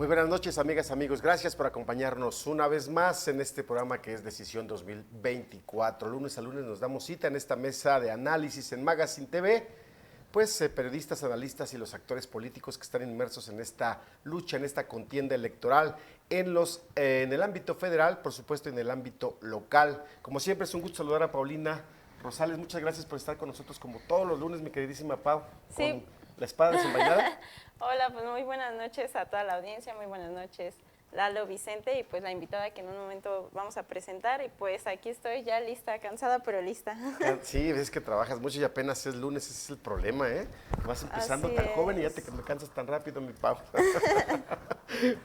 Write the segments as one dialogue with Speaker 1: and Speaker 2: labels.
Speaker 1: Muy buenas noches, amigas, amigos. Gracias por acompañarnos una vez más en este programa que es Decisión 2024. Lunes a lunes nos damos cita en esta mesa de análisis en Magazine TV. Pues periodistas, analistas y los actores políticos que están inmersos en esta lucha, en esta contienda electoral, en el ámbito federal, por supuesto en el ámbito local. Como siempre es un gusto saludar a Paulina Rosales. Muchas gracias por estar con nosotros como todos los lunes, mi queridísima Pau.
Speaker 2: Sí.
Speaker 1: Con la espada desenvainada.
Speaker 2: Hola, pues muy buenas noches a toda la audiencia, muy buenas noches Lalo, Vicente y pues la invitada que en un momento vamos a presentar y pues aquí estoy ya lista, cansada pero lista.
Speaker 1: Sí, es que trabajas mucho y apenas es lunes, ese es el problema, ¿eh? Vas empezando
Speaker 2: Así
Speaker 1: tan joven y ya
Speaker 2: es.
Speaker 1: me cansas tan rápido, mi Pau.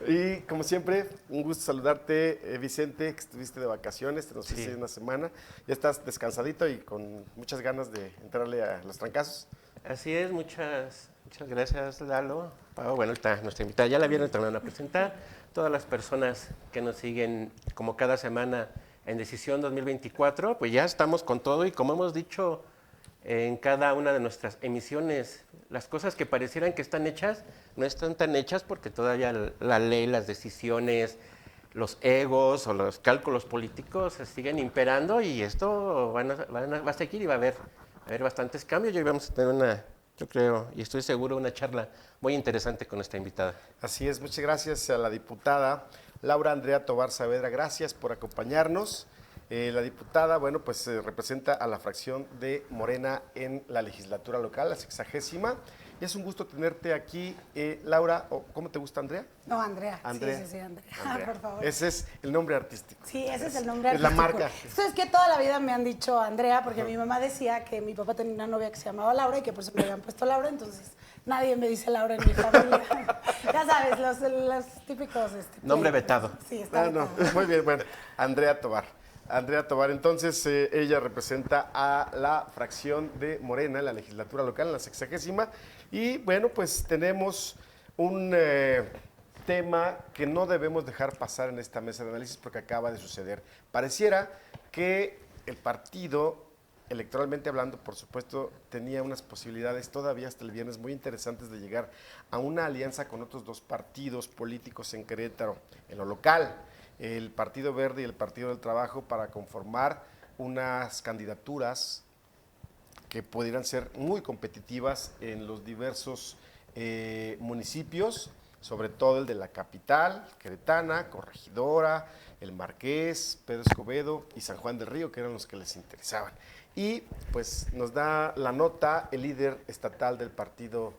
Speaker 1: Y como siempre, un gusto saludarte, Vicente, que estuviste de vacaciones, te nos fuiste una semana. Ya estás descansadito y con muchas ganas de entrarle a los trancazos.
Speaker 3: Así es, muchas gracias, Lalo. Pau, bueno, está nuestra invitada, ya la vieron, te van a presentar. Todas las personas que nos siguen como cada semana en Decisión 2024, pues ya estamos con todo y como hemos dicho en cada una de nuestras emisiones, las cosas que parecieran que están hechas, no están tan hechas porque todavía la ley, las decisiones, los egos o los cálculos políticos se siguen imperando y esto va a seguir y va a haber bastantes cambios. Y hoy vamos a tener yo creo y estoy seguro, una charla muy interesante con esta invitada.
Speaker 1: Así es, muchas gracias a la diputada Laura Andrea Tobar Saavedra, gracias por acompañarnos. La diputada, bueno, pues representa a la fracción de Morena en la legislatura local, la 60ª. Y es un gusto tenerte aquí, Laura. ¿Cómo te gusta, Andrea?
Speaker 4: No, Andrea.
Speaker 1: Andrea.
Speaker 4: Sí, Andrea.
Speaker 1: Andrea.
Speaker 4: Por favor.
Speaker 1: Ese es el nombre artístico.
Speaker 4: Sí, ese es el nombre
Speaker 1: artístico. Es la marca.
Speaker 4: Es que toda la vida me han dicho Andrea, porque mi mamá decía que mi papá tenía una novia que se llamaba Laura y que por eso me habían puesto Laura, entonces nadie me dice Laura en mi familia. Ya sabes, los típicos...
Speaker 3: Nombre vetado.
Speaker 4: Sí, está vetado.
Speaker 1: Muy bien, bueno, Andrea Tobar. Andrea Tobar, entonces ella representa a la fracción de Morena en la legislatura local, en la 60ª, y bueno, pues tenemos un tema que no debemos dejar pasar en esta mesa de análisis porque acaba de suceder. Pareciera que el partido, electoralmente hablando, por supuesto, tenía unas posibilidades todavía hasta el viernes muy interesantes de llegar a una alianza con otros dos partidos políticos en Querétaro, en lo local, el Partido Verde y el Partido del Trabajo, para conformar unas candidaturas que pudieran ser muy competitivas en los diversos municipios, sobre todo el de la capital queretana, Corregidora, El Marqués, Pedro Escobedo y San Juan del Río, que eran los que les interesaban. Y pues nos da la nota el líder estatal del Partido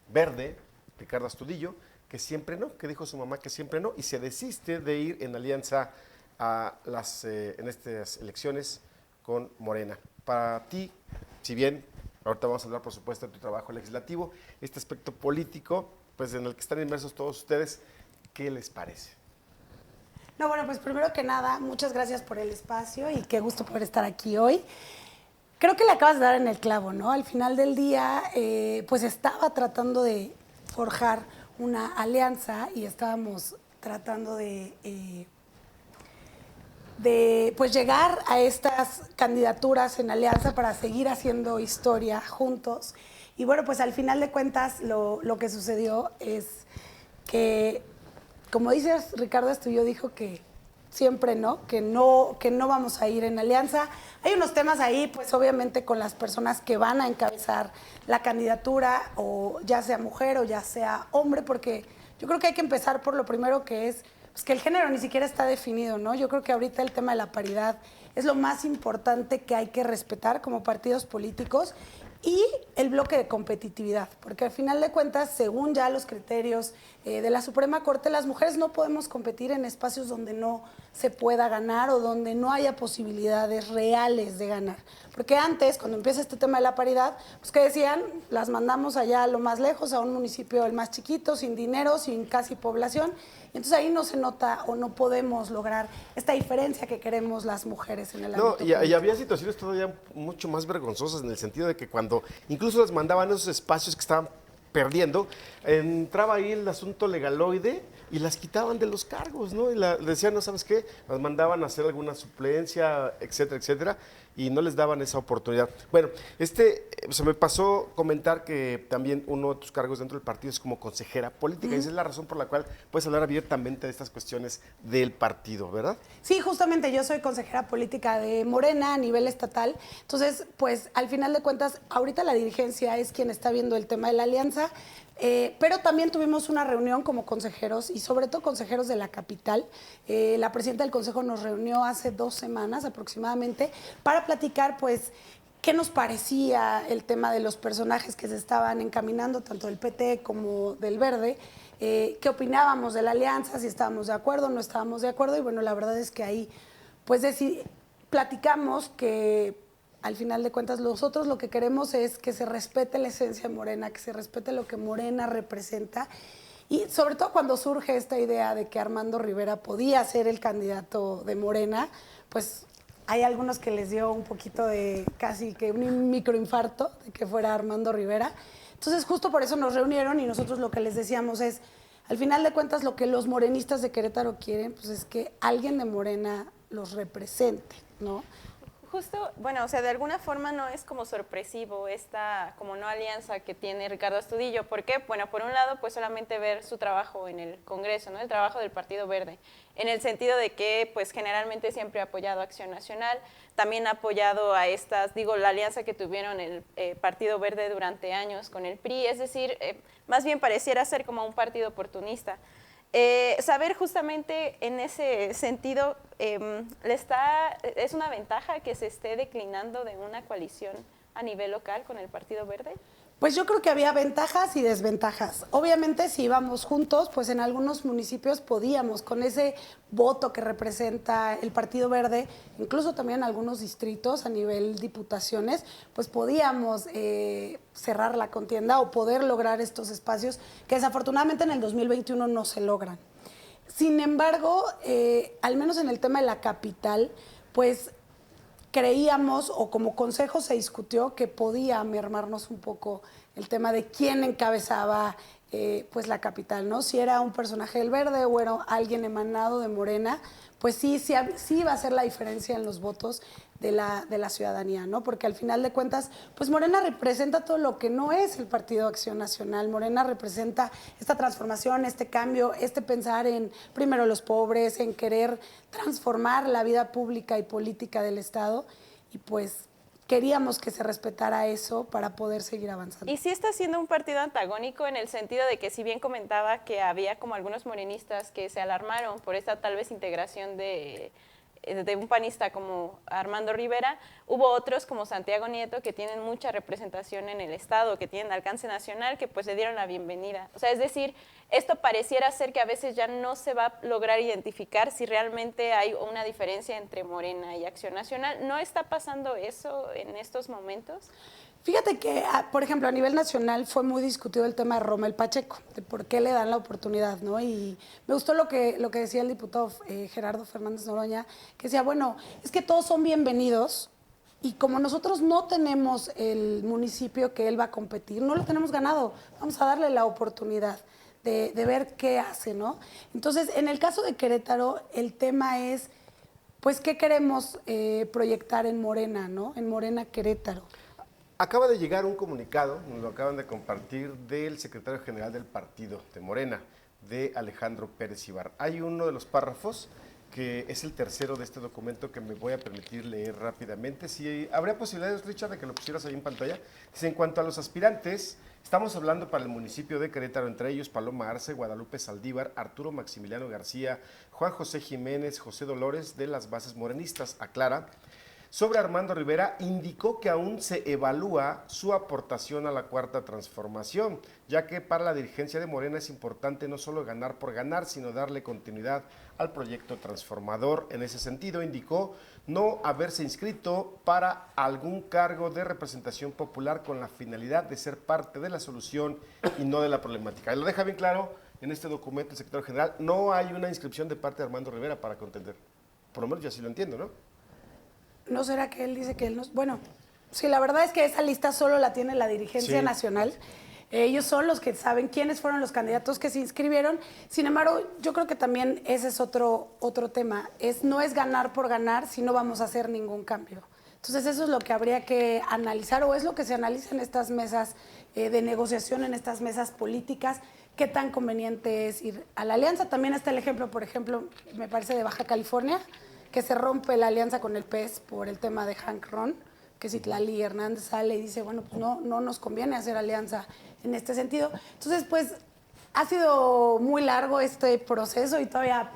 Speaker 1: Verde, Ricardo Astudillo, que siempre no, que dijo su mamá que siempre no, y se desiste de ir en alianza en estas elecciones con Morena. Para ti, si bien ahorita vamos a hablar por supuesto de tu trabajo legislativo, este aspecto político, pues en el que están inmersos todos ustedes, ¿qué les parece?
Speaker 4: No, bueno, pues primero que nada, muchas gracias por el espacio y qué gusto poder estar aquí hoy. Creo que le acabas de dar en el clavo, ¿no? Al final del día, pues estaba tratando de forjar una alianza y estábamos tratando de pues llegar a estas candidaturas en alianza para seguir haciendo historia juntos. Y bueno, pues al final de cuentas lo que sucedió es que, como dices, Ricardo Astudillo dijo que siempre que no vamos a ir en alianza. Hay unos temas ahí, pues obviamente con las personas que van a encabezar la candidatura, o ya sea mujer o ya sea hombre, porque yo creo que hay que empezar por lo primero, que es pues, que el género ni siquiera está definido, ¿no? Yo creo que ahorita el tema de la paridad es lo más importante que hay que respetar como partidos políticos, y el bloque de competitividad, porque al final de cuentas, según ya los criterios de la Suprema Corte, las mujeres no podemos competir en espacios donde no se pueda ganar o donde no haya posibilidades reales de ganar. Porque antes, cuando empieza este tema de la paridad, pues que decían, las mandamos allá a lo más lejos, a un municipio el más chiquito, sin dinero, sin casi población, y entonces ahí no se nota o no podemos lograr esta diferencia que queremos las mujeres en el ámbito político.
Speaker 1: Y había situaciones todavía mucho más vergonzosas, en el sentido de que cuando incluso les mandaban esos espacios que estaban perdiendo, entraba ahí el asunto legaloide y las quitaban de los cargos, ¿no? Y decían, no, ¿sabes qué? Las mandaban a hacer alguna suplencia, etcétera, etcétera. y no les daban esa oportunidad. Bueno, se me pasó comentar que también uno de tus cargos dentro del partido es como consejera política, y esa es la razón por la cual puedes hablar abiertamente de estas cuestiones del partido, ¿verdad?
Speaker 4: Sí, justamente yo soy consejera política de Morena a nivel estatal. Entonces, pues al final de cuentas, ahorita la dirigencia es quien está viendo el tema de la alianza, pero también tuvimos una reunión como consejeros y sobre todo consejeros de la capital. La presidenta del consejo nos reunió hace 2 semanas aproximadamente para platicar, pues, qué nos parecía el tema de los personajes que se estaban encaminando, tanto del PT como del Verde. Qué opinábamos de la alianza, si estábamos de acuerdo o no estábamos de acuerdo, y bueno, la verdad es que ahí pues platicamos que al final de cuentas nosotros lo que queremos es que se respete la esencia de Morena, que se respete lo que Morena representa, y sobre todo cuando surge esta idea de que Armando Rivera podía ser el candidato de Morena, pues hay algunos que les dio un poquito de casi que un microinfarto de que fuera Armando Rivera. Entonces, justo por eso nos reunieron y nosotros lo que les decíamos es, al final de cuentas, lo que los morenistas de Querétaro quieren, pues es que alguien de Morena los represente, ¿no?
Speaker 2: Justo, bueno, o sea, de alguna forma no es como sorpresivo esta como no alianza que tiene Ricardo Astudillo. ¿Por qué? Bueno, por un lado, pues solamente ver su trabajo en el Congreso, ¿no? El trabajo del Partido Verde, en el sentido de que, pues generalmente siempre ha apoyado a Acción Nacional, también ha apoyado a la alianza que tuvieron el Partido Verde durante años con el PRI, es decir, más bien pareciera ser como un partido oportunista. Saber justamente en ese sentido, ¿es una ventaja que se esté declinando de una coalición a nivel local con el Partido Verde?
Speaker 4: Pues yo creo que había ventajas y desventajas. Obviamente, si íbamos juntos, pues en algunos municipios podíamos, con ese voto que representa el Partido Verde, incluso también en algunos distritos a nivel diputaciones, pues podíamos cerrar la contienda o poder lograr estos espacios que desafortunadamente en el 2021 no se logran. Sin embargo, al menos en el tema de la capital, pues creíamos, o como consejo se discutió, que podía mermarnos un poco el tema de quién encabezaba pues la capital, ¿no? Si era un personaje del Verde o era alguien emanado de Morena, pues sí iba a hacer la diferencia en los votos de la ciudadanía, ¿no? Porque al final de cuentas, pues Morena representa todo lo que no es el Partido de Acción Nacional. Morena representa esta transformación, este cambio, pensar en primero los pobres, en querer transformar la vida pública y política del Estado, y pues queríamos que se respetara eso para poder seguir avanzando.
Speaker 2: Y sí está siendo un partido antagónico en el sentido de que, si bien comentaba que había como algunos morenistas que se alarmaron por esta tal vez integración de un panista como Armando Rivera, hubo otros como Santiago Nieto que tienen mucha representación en el Estado, que tienen alcance nacional, que pues le dieron la bienvenida. O sea, es decir, esto pareciera ser que a veces ya no se va a lograr identificar si realmente hay una diferencia entre Morena y Acción Nacional. ¿No está pasando eso en estos momentos?
Speaker 4: Fíjate que, por ejemplo, a nivel nacional fue muy discutido el tema de Rommel Pacheco, de por qué le dan la oportunidad, ¿no? Y me gustó lo que decía el diputado Gerardo Fernández Noroña, que decía, bueno, es que todos son bienvenidos, y como nosotros no tenemos el municipio que él va a competir, no lo tenemos ganado, vamos a darle la oportunidad de ver qué hace, ¿no? Entonces, en el caso de Querétaro, el tema es, pues, ¿qué queremos proyectar en Morena, ¿no? En Morena Querétaro.
Speaker 1: Acaba de llegar un comunicado, nos lo acaban de compartir, del secretario general del partido de Morena, de Alejandro Pérez Ibar. Hay uno de los párrafos que es el tercero de este documento que me voy a permitir leer rápidamente. Si habría posibilidades, Richard, de que lo pusieras ahí en pantalla. Dice, en cuanto a los aspirantes, estamos hablando para el municipio de Querétaro, entre ellos Paloma Arce, Guadalupe Saldívar, Arturo Maximiliano García, Juan José Jiménez, José Dolores, de las bases morenistas. Aclara. Sobre Armando Rivera, indicó que aún se evalúa su aportación a la Cuarta Transformación, ya que para la dirigencia de Morena es importante no solo ganar por ganar, sino darle continuidad al proyecto transformador. En ese sentido, indicó no haberse inscrito para algún cargo de representación popular con la finalidad de ser parte de la solución y no de la problemática. Lo deja bien claro en este documento el secretario general, no hay una inscripción de parte de Armando Rivera para contender. Por lo menos yo así lo entiendo, ¿no?
Speaker 4: ¿No será que él dice que él no? Bueno, sí, la verdad es que esa lista solo la tiene la dirigencia nacional. Ellos son los que saben quiénes fueron los candidatos que se inscribieron. Sin embargo, yo creo que también ese es otro tema. No es ganar por ganar si no vamos a hacer ningún cambio. Entonces eso es lo que habría que analizar o es lo que se analiza en estas mesas de negociación, en estas mesas políticas, qué tan conveniente es ir a la alianza. También está el ejemplo, por ejemplo, me parece de Baja California, que se rompe la alianza con el PES por el tema de Hank Ron, que Citlali Hernández sale y dice, bueno, pues no nos conviene hacer alianza en este sentido. Entonces, pues, ha sido muy largo este proceso y todavía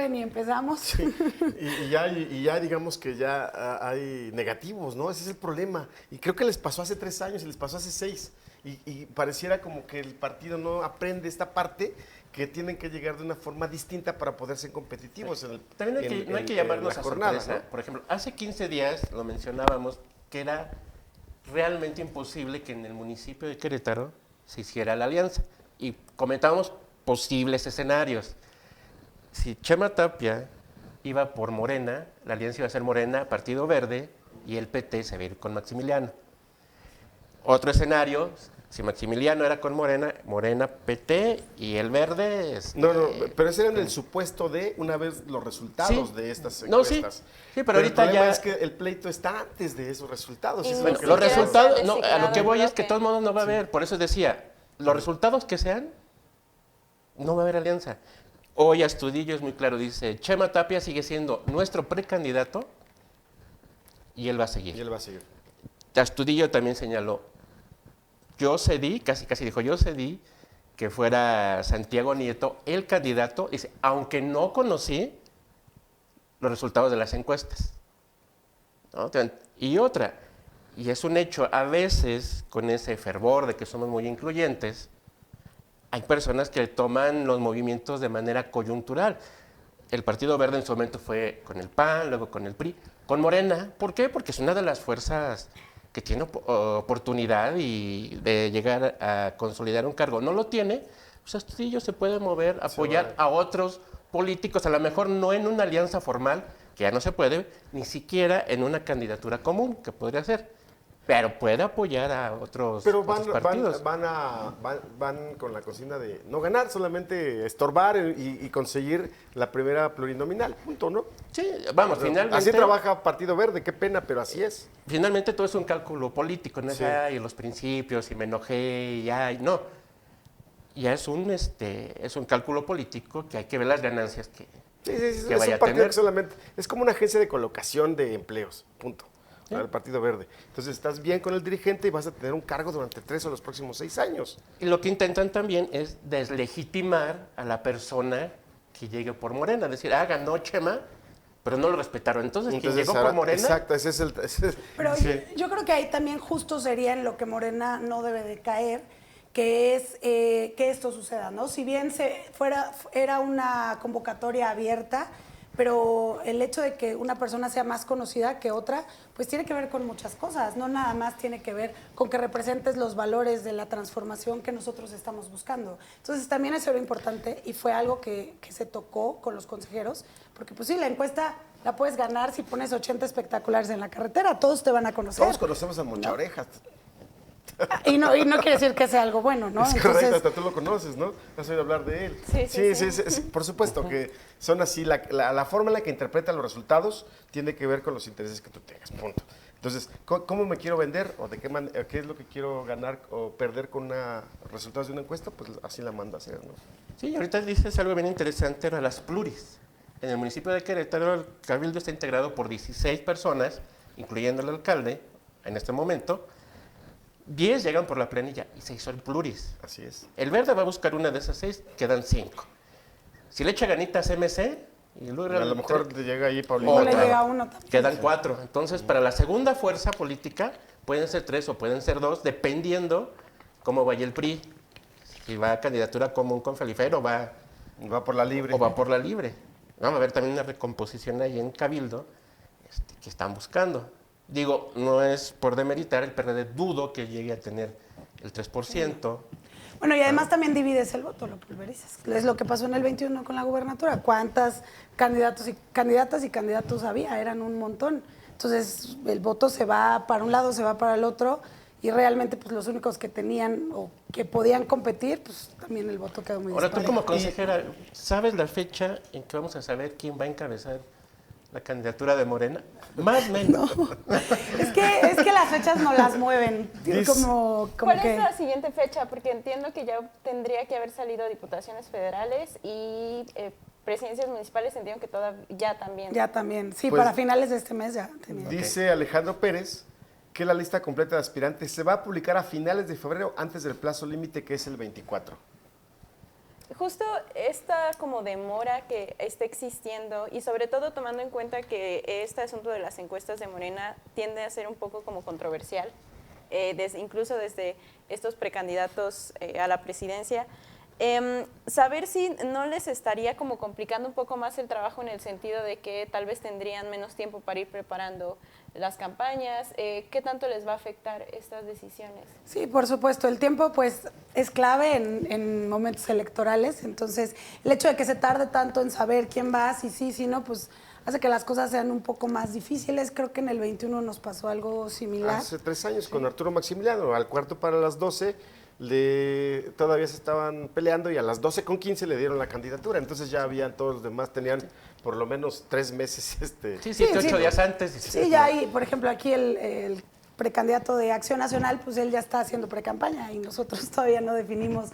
Speaker 4: ni empezamos.
Speaker 1: Sí, y ya digamos que ya hay negativos, ¿no? Ese es el problema. Y creo que les pasó hace 3 años y les pasó hace 6. Y pareciera como que el partido no aprende esta parte, que tienen que llegar de una forma distinta para poder ser competitivos.
Speaker 3: Sí. También no hay que llamarnos a sorpresa,
Speaker 1: ¿no?
Speaker 3: Por ejemplo, hace 15 días lo mencionábamos que era realmente imposible que en el municipio de Querétaro se hiciera la alianza. Y comentábamos posibles escenarios. Si Chema Tapia iba por Morena, la alianza iba a ser Morena, Partido Verde, y el PT se iba a ir con Maximiliano. Otro escenario, si Maximiliano era con Morena, PT, y el Verde...
Speaker 1: No, pero ese era en el supuesto de una vez los resultados de estas encuestas.
Speaker 3: Sí, pero ahorita
Speaker 1: el problema
Speaker 3: ya...
Speaker 1: es que el pleito está antes de esos resultados.
Speaker 3: Bueno, los resultados, a lo que voy es que de todos modos no va a haber, por eso decía, los resultados que sean, no va a haber alianza. Hoy Astudillo es muy claro, dice, Chema Tapia sigue siendo nuestro precandidato y él va a seguir. Astudillo también señaló, yo cedí, casi dijo, yo cedí que fuera Santiago Nieto el candidato, dice, aunque no conocí los resultados de las encuestas. ¿No? Y otra, y es un hecho, a veces con ese fervor de que somos muy incluyentes, hay personas que toman los movimientos de manera coyuntural. El Partido Verde en su momento fue con el PAN, luego con el PRI, con Morena. ¿Por qué? Porque es una de las fuerzas que tiene oportunidad de llegar a consolidar un cargo. No lo tiene, pues Astudillo se puede mover, apoyar a otros políticos, a lo mejor no en una alianza formal, que ya no se puede, ni siquiera en una candidatura común, que podría ser. Pero puede apoyar a otros partidos.
Speaker 1: Van con la consigna de no ganar, solamente estorbar y conseguir la primera plurinominal, punto, ¿no?
Speaker 3: Sí, vamos, finalmente...
Speaker 1: Así trabaja Partido Verde, qué pena, pero así es.
Speaker 3: Finalmente todo es un cálculo político, no es, y los principios, y me enojé, y no. Ya es un cálculo político que hay que ver las ganancias que
Speaker 1: es
Speaker 3: vaya
Speaker 1: un partido
Speaker 3: a tener.
Speaker 1: que solamente es como una agencia de colocación de empleos, punto. ¿Sí? El Partido Verde. Entonces estás bien con el dirigente y vas a tener un cargo durante 3 o los próximos 6 años.
Speaker 3: Y lo que intentan también es deslegitimar a la persona que llegue por Morena. Decir, ganó Chema, pero no lo respetaron. Entonces quien llegó por Morena...
Speaker 1: Exacto, ese es el...
Speaker 4: Pero yo creo que ahí también justo sería en lo que Morena no debe de caer, que es que esto suceda, ¿no? Si bien era una convocatoria abierta, pero el hecho de que una persona sea más conocida que otra, pues tiene que ver con muchas cosas, no nada más tiene que ver con que representes los valores de la transformación que nosotros estamos buscando. Entonces también eso era importante y fue algo que se tocó con los consejeros, porque pues sí, la encuesta la puedes ganar si pones 80 espectaculares en la carretera, todos te van a conocer.
Speaker 1: Todos conocemos a Mocha Orejas.
Speaker 4: Y no quiere decir que sea algo bueno, ¿no?
Speaker 1: Es correcto, hasta tú lo conoces, ¿no? Has oído hablar de él. Sí, por supuesto que son así. La forma en la que interpretan los resultados tiene que ver con los intereses que tú tengas, punto. Entonces, ¿cómo me quiero vender o de qué es lo que quiero ganar o perder con resultados de una encuesta? Pues así la mando a hacer, ¿no?
Speaker 3: Sí, ahorita dices algo bien interesante, era las pluris. En el municipio de Querétaro, el cabildo está integrado por 16 personas, incluyendo el alcalde, en este momento. 10 llegan por la planilla y 6 son pluris.
Speaker 1: Así es.
Speaker 3: El Verde va a buscar una de esas 6, quedan 5. Si le echa ganitas MC, y luego
Speaker 1: a lo mejor te llega ahí Paulina.
Speaker 4: O le llega uno también.
Speaker 3: Quedan 4. Entonces, para la segunda fuerza política, pueden ser 3 o pueden ser 2, dependiendo cómo vaya el PRI. Si va a candidatura común con Felifero, va
Speaker 1: por la libre.
Speaker 3: O va por la libre. Vamos a ver también una recomposición ahí en Cabildo que están buscando. Digo, no es por demeritar, el PRD dudo que llegue a tener el 3%.
Speaker 4: Bueno, y además también divides el voto, lo pulverizas. Es lo que pasó en el 21 con la gubernatura. ¿Cuántas candidatos y candidatos había? Eran un montón. Entonces, el voto se va para un lado, se va para el otro, y realmente pues los únicos que tenían o que podían competir, pues también el voto quedó muy
Speaker 3: Ahora, tú
Speaker 4: disparejo.
Speaker 3: como consejera, ¿sabes la fecha en que vamos a saber quién va a encabezar la candidatura de Morena? Más o menos.
Speaker 4: Es que las fechas no las mueven. Como
Speaker 2: ¿Cuál
Speaker 4: que...
Speaker 2: es la siguiente fecha? Porque entiendo que ya tendría que haber salido diputaciones federales y presidencias municipales, entiendo que ya también.
Speaker 4: Ya también, sí,
Speaker 1: Pues,
Speaker 4: para finales de este mes ya tenía.
Speaker 1: Dice Alejandro Pérez que la lista completa de aspirantes se va a publicar a finales de febrero, antes del plazo límite, que es el 24.
Speaker 2: Justo esta como demora que está existiendo y sobre todo tomando en cuenta que este asunto de las encuestas de Morena tiende a ser un poco como controversial, incluso desde estos precandidatos a la presidencia, saber si no les estaría como complicando un poco más el trabajo en el sentido de que tal vez tendrían menos tiempo para ir preparando las campañas, ¿qué tanto les va a afectar estas decisiones?
Speaker 4: Sí, por supuesto, el tiempo pues es clave en momentos electorales, entonces el hecho de que se tarde tanto en saber quién va, si no, pues hace que las cosas sean un poco más difíciles. Creo que en el 21 nos pasó algo similar.
Speaker 1: Hace 3 años con Arturo Maximiliano, al cuarto para las 12, todavía se estaban peleando y a las 12:15 le dieron la candidatura, entonces ya habían, todos los demás tenían por lo menos 3 meses.
Speaker 3: Sí, 7, 8 días antes.
Speaker 4: Sí, ya hay, por ejemplo, aquí el precandidato de Acción Nacional, pues él ya está haciendo precampaña y nosotros todavía no definimos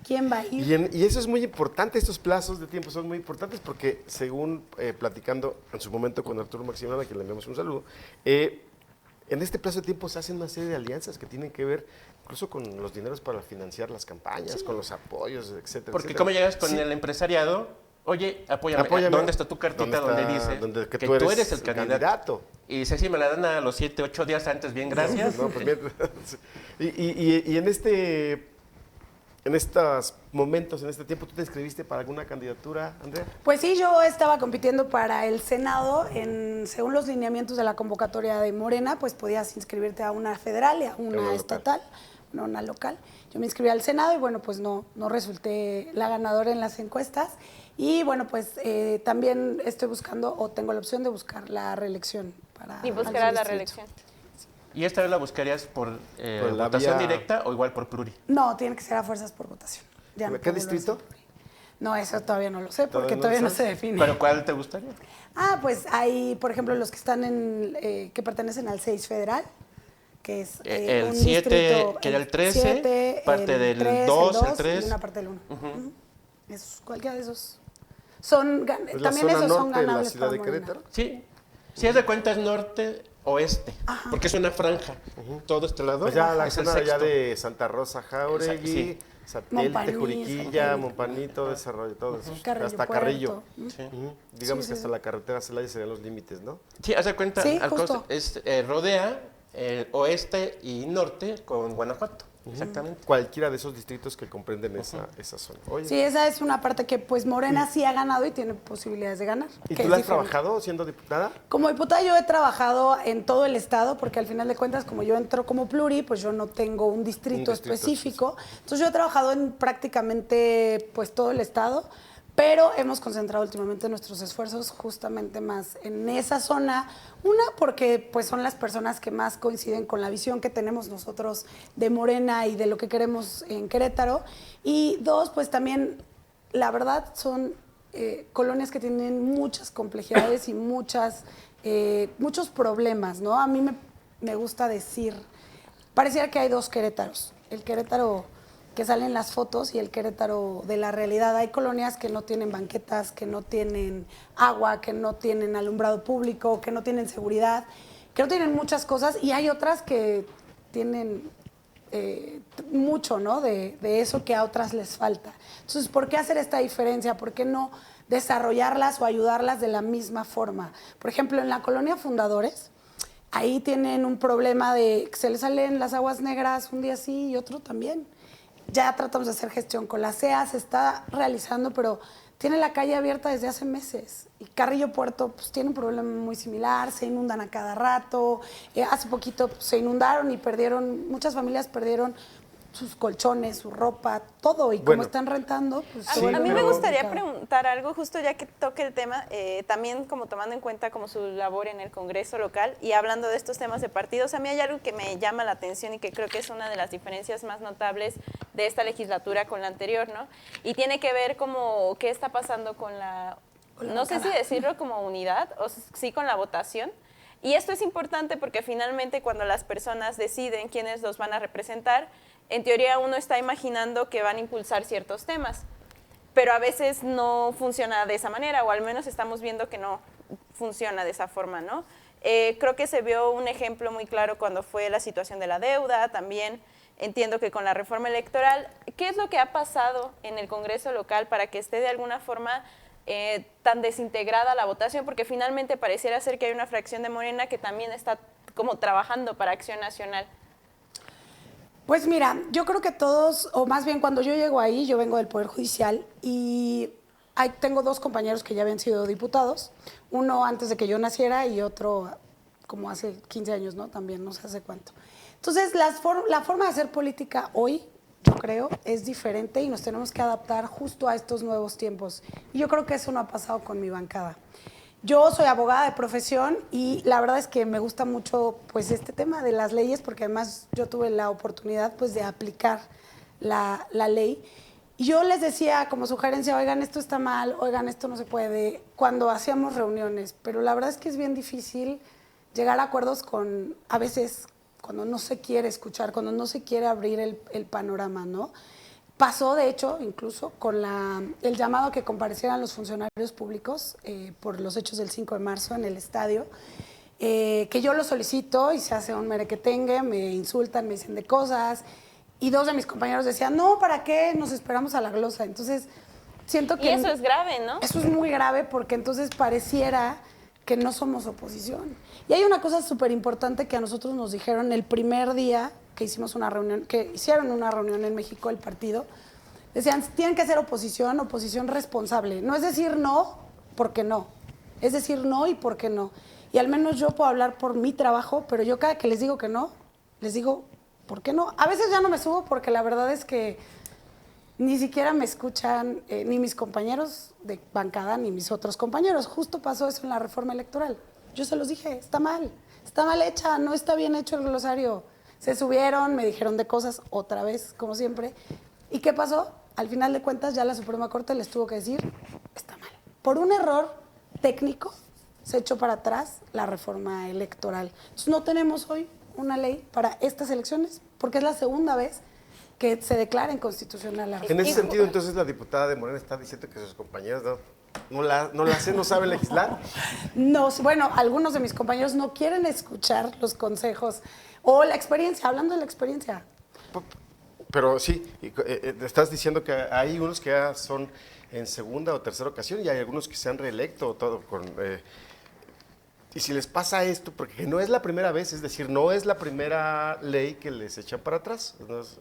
Speaker 4: quién va a ir.
Speaker 1: Y eso es muy importante, estos plazos de tiempo son muy importantes porque según platicando en su momento con Arturo Maximiliano, a quien le enviamos un saludo, en este plazo de tiempo se hacen una serie de alianzas que tienen que ver incluso con los dineros para financiar las campañas, con los apoyos, etcétera.
Speaker 3: Porque
Speaker 1: etcétera.
Speaker 3: ¿cómo llegas con el empresariado? Oye, apóyame. ¿Dónde está tu cartita donde dice
Speaker 1: que
Speaker 3: tú eres el candidato? Y dice, sí, me la dan a los 7, 8 días antes, bien, gracias.
Speaker 1: No, pues bien. Y en estos momentos, en este tiempo, ¿tú te inscribiste para alguna candidatura, Andrea?
Speaker 4: Pues sí, yo estaba compitiendo para el Senado, según los lineamientos de la convocatoria de Morena, pues podías inscribirte a una federal y a una estatal, no una local. Yo me inscribí al Senado y bueno, pues no resulté la ganadora en las encuestas. Y bueno, pues también estoy buscando, o tengo la opción de buscar la reelección.
Speaker 2: Y buscar la reelección.
Speaker 3: ¿Y esta vez la buscarías por
Speaker 1: la
Speaker 3: votación
Speaker 1: vía
Speaker 3: directa o igual por pluri?
Speaker 4: No, tiene que ser a fuerzas por votación. Ya no
Speaker 1: ¿Qué
Speaker 4: puedo
Speaker 1: distrito?
Speaker 4: No, eso todavía no lo sé, porque
Speaker 1: ¿Todavía
Speaker 4: todavía
Speaker 1: no
Speaker 4: no se define.
Speaker 3: ¿Pero cuál te gustaría?
Speaker 4: Pues hay, por ejemplo, los que están que pertenecen al 6 federal, que es
Speaker 3: el
Speaker 4: un
Speaker 3: 7,
Speaker 4: distrito,
Speaker 3: que era el 13, parte
Speaker 4: el
Speaker 3: del
Speaker 4: 3,
Speaker 3: 2,
Speaker 4: el
Speaker 3: el 3.
Speaker 4: y una parte del 1. Cualquiera de esos.
Speaker 1: ¿Es
Speaker 4: También
Speaker 1: zona
Speaker 4: esos son
Speaker 1: norte de la
Speaker 4: ganables
Speaker 1: ciudad
Speaker 4: para
Speaker 1: de
Speaker 4: Morena.
Speaker 1: Querétaro?
Speaker 3: Sí, si es de cuenta es norte-oeste, porque es una franja. Todo este lado
Speaker 1: Pues ya la
Speaker 3: es el
Speaker 1: zona ya
Speaker 3: sexto.
Speaker 1: de Santa Rosa, Jauregui,
Speaker 3: Sí.
Speaker 1: Satélite,
Speaker 4: Mompaní,
Speaker 1: Juriquilla,
Speaker 4: Satélite.
Speaker 1: Mompaní, todo ese rollo, todo eso.
Speaker 4: Carrillo
Speaker 1: Hasta
Speaker 4: Puerto.
Speaker 1: Carrillo.
Speaker 3: Sí.
Speaker 1: Digamos
Speaker 4: Sí,
Speaker 1: que
Speaker 4: sí,
Speaker 1: hasta la carretera Celaya serían los límites, ¿no?
Speaker 3: Sí, haz de cuenta,
Speaker 4: Sí,
Speaker 3: al
Speaker 4: justo.
Speaker 3: costo rodea el oeste y norte con Guanajuato, exactamente.
Speaker 1: Cualquiera de esos distritos que comprenden esa zona. Oye,
Speaker 4: Sí, esa es una parte que pues Morena sí ha ganado y tiene posibilidades de ganar.
Speaker 1: ¿y
Speaker 4: que
Speaker 1: tú
Speaker 4: es
Speaker 1: la has
Speaker 4: diferente.
Speaker 1: trabajado siendo diputada?
Speaker 4: Como diputada yo he trabajado en todo el estado, porque al final de cuentas, como yo entro como pluri, pues yo no tengo un distrito específico. Entonces yo he trabajado en prácticamente pues todo el estado, pero hemos concentrado últimamente nuestros esfuerzos justamente más en esa zona. Una, porque pues son las personas que más coinciden con la visión que tenemos nosotros de Morena y de lo que queremos en Querétaro. Y dos, pues también, la verdad, son colonias que tienen muchas complejidades y muchos problemas, ¿no? A mí me gusta decir, pareciera que hay dos Querétaros. El Querétaro que sale en las fotos y el Querétaro de la realidad. Hay colonias que no tienen banquetas, que no tienen agua, que no tienen alumbrado público, que no tienen seguridad, que no tienen muchas cosas, y hay otras que tienen mucho, ¿no? De eso que a otras les falta. Entonces, ¿por qué hacer esta diferencia? ¿Por qué no desarrollarlas o ayudarlas de la misma forma? Por ejemplo, en la colonia Fundadores, ahí tienen un problema de que se les salen las aguas negras un día sí y otro también. Ya tratamos de hacer gestión con la CEA, se está realizando, pero tiene la calle abierta desde hace meses. Y Carrillo Puerto pues, tiene un problema muy similar, se inundan a cada rato. Hace poquito pues, se inundaron y muchas familias perdieron sus colchones, su ropa, todo. Y como están rentando, pues...
Speaker 2: A mí me gustaría preguntar algo, justo ya que toque el tema, también como tomando en cuenta como su labor en el Congreso local y hablando de estos temas de partidos, a mí hay algo que me llama la atención y que creo que es una de las diferencias más notables de esta legislatura con la anterior, ¿no? Y tiene que ver como qué está pasando con la no sé si decirlo como unidad o sí con la votación. Y esto es importante porque finalmente cuando las personas deciden quiénes los van a representar, en teoría uno está imaginando que van a impulsar ciertos temas, pero a veces no funciona de esa manera, o al menos estamos viendo que no funciona de esa forma, ¿no? Creo que se vio un ejemplo muy claro cuando fue la situación de la deuda, también entiendo que con la reforma electoral. ¿Qué es lo que ha pasado en el Congreso local para que esté de alguna forma tan desintegrada la votación? Porque finalmente pareciera ser que hay una fracción de Morena que también está como trabajando para Acción Nacional.
Speaker 4: Pues mira, yo creo que todos, o más bien cuando yo llego ahí, yo vengo del Poder Judicial y tengo 2 compañeros que ya habían sido diputados, uno antes de que yo naciera y otro como hace 15 años, ¿no? También, no sé hace cuánto. Entonces, la forma de hacer política hoy, yo creo, es diferente y nos tenemos que adaptar justo a estos nuevos tiempos. Y yo creo que eso no ha pasado con mi bancada. Yo soy abogada de profesión y la verdad es que me gusta mucho pues este tema de las leyes porque además yo tuve la oportunidad pues de aplicar la ley. Y yo les decía como sugerencia, oigan, esto está mal, oigan, esto no se puede, cuando hacíamos reuniones. Pero la verdad es que es bien difícil llegar a acuerdos a veces, cuando no se quiere escuchar, cuando no se quiere abrir el panorama, ¿no? Pasó, de hecho, incluso con el llamado a que comparecieran los funcionarios públicos por los hechos del 5 de marzo en el estadio, que yo lo solicito y se hace un merequetengue, me insultan, me dicen de cosas, y 2 de mis compañeros decían, no, ¿para qué? Nos esperamos a la glosa. Entonces, siento que...
Speaker 2: Y eso es grave, ¿no?
Speaker 4: Eso es muy grave porque entonces pareciera que no somos oposición. Y hay una cosa súper importante que a nosotros nos dijeron el primer día que hicimos una reunión, que hicieron una reunión en México el partido, decían, tienen que ser oposición responsable. No es decir no, porque no. Es decir no y por qué no. Y al menos yo puedo hablar por mi trabajo, pero yo cada que les digo que no, les digo, ¿por qué no? A veces ya no me subo porque la verdad es que ni siquiera me escuchan ni mis compañeros de bancada ni mis otros compañeros. Justo pasó eso en la reforma electoral. Yo se los dije, está mal hecha, no está bien hecho el glosario. Se subieron, me dijeron de cosas otra vez, como siempre. ¿Y qué pasó? Al final de cuentas ya la Suprema Corte les tuvo que decir, está mal. Por un error técnico se echó para atrás la reforma electoral. Entonces no tenemos hoy una ley para estas elecciones porque es la segunda vez que se declara inconstitucional la reforma.
Speaker 1: En ese sentido, entonces, la diputada de Morena está diciendo que sus compañeros no saben legislar.
Speaker 4: No, bueno, algunos de mis compañeros no quieren escuchar los consejos o la experiencia, hablando de la experiencia.
Speaker 1: Pero sí, estás diciendo que hay unos que ya son en segunda o tercera ocasión y hay algunos que se han reelecto todo y si les pasa esto, porque no es la primera vez, es decir, no es la primera ley que les echan para atrás,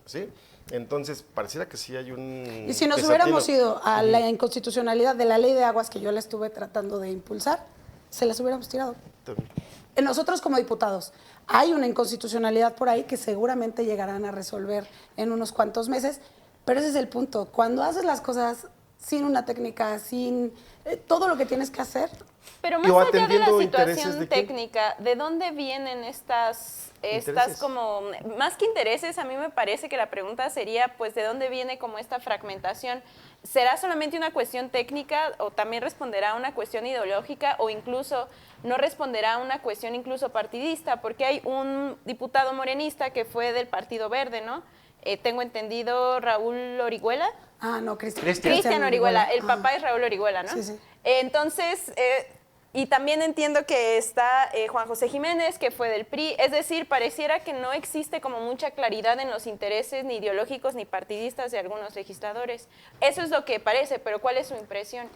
Speaker 1: ¿sí? Entonces, pareciera que sí hay un...
Speaker 4: Y si nos
Speaker 1: desatino.
Speaker 4: hubiéramos ido a la inconstitucionalidad de la ley de aguas que yo la estuve tratando de impulsar, se las hubiéramos tirado. Nosotros como diputados, hay una inconstitucionalidad por ahí que seguramente llegarán a resolver en unos cuantos meses, pero ese es el punto. Cuando haces las cosas sin una técnica, sin todo lo que tienes que hacer...
Speaker 2: Pero más allá de la situación técnica, ¿de dónde vienen estas como, más que intereses, a mí me parece que la pregunta sería, pues, ¿de dónde viene como esta fragmentación? ¿Será solamente una cuestión técnica o también responderá a una cuestión ideológica o incluso no responderá a una cuestión incluso partidista? Porque hay un diputado morenista que fue del Partido Verde, ¿no? Tengo entendido, Raúl Orihuela.
Speaker 4: Ah, no,
Speaker 2: Cristian Orihuela. El papá es Raúl Orihuela, ¿no?
Speaker 4: Sí, sí.
Speaker 2: Entonces, y también entiendo que está Juan José Jiménez, que fue del PRI. Es decir, pareciera que no existe como mucha claridad en los intereses ni ideológicos ni partidistas de algunos legisladores. Eso es lo que parece, pero ¿cuál es su impresión?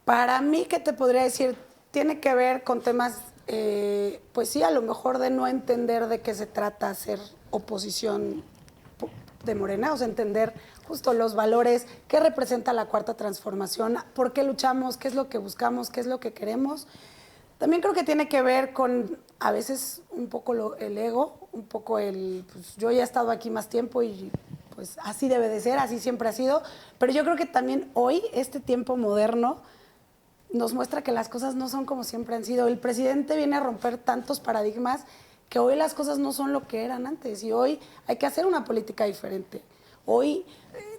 Speaker 4: Para mí, ¿qué te podría decir? Tiene que ver con temas, pues sí, a lo mejor de no entender de qué se trata ser oposición de Morena, o sea, entender justo los valores, qué representa la Cuarta Transformación, por qué luchamos, qué es lo que buscamos, qué es lo que queremos. También creo que tiene que ver con, a veces, un poco el ego, un poco pues yo ya he estado aquí más tiempo y pues así debe de ser, así siempre ha sido, pero yo creo que también hoy, este tiempo moderno, nos muestra que las cosas no son como siempre han sido. El presidente viene a romper tantos paradigmas que hoy las cosas no son lo que eran antes y hoy hay que hacer una política diferente. Hoy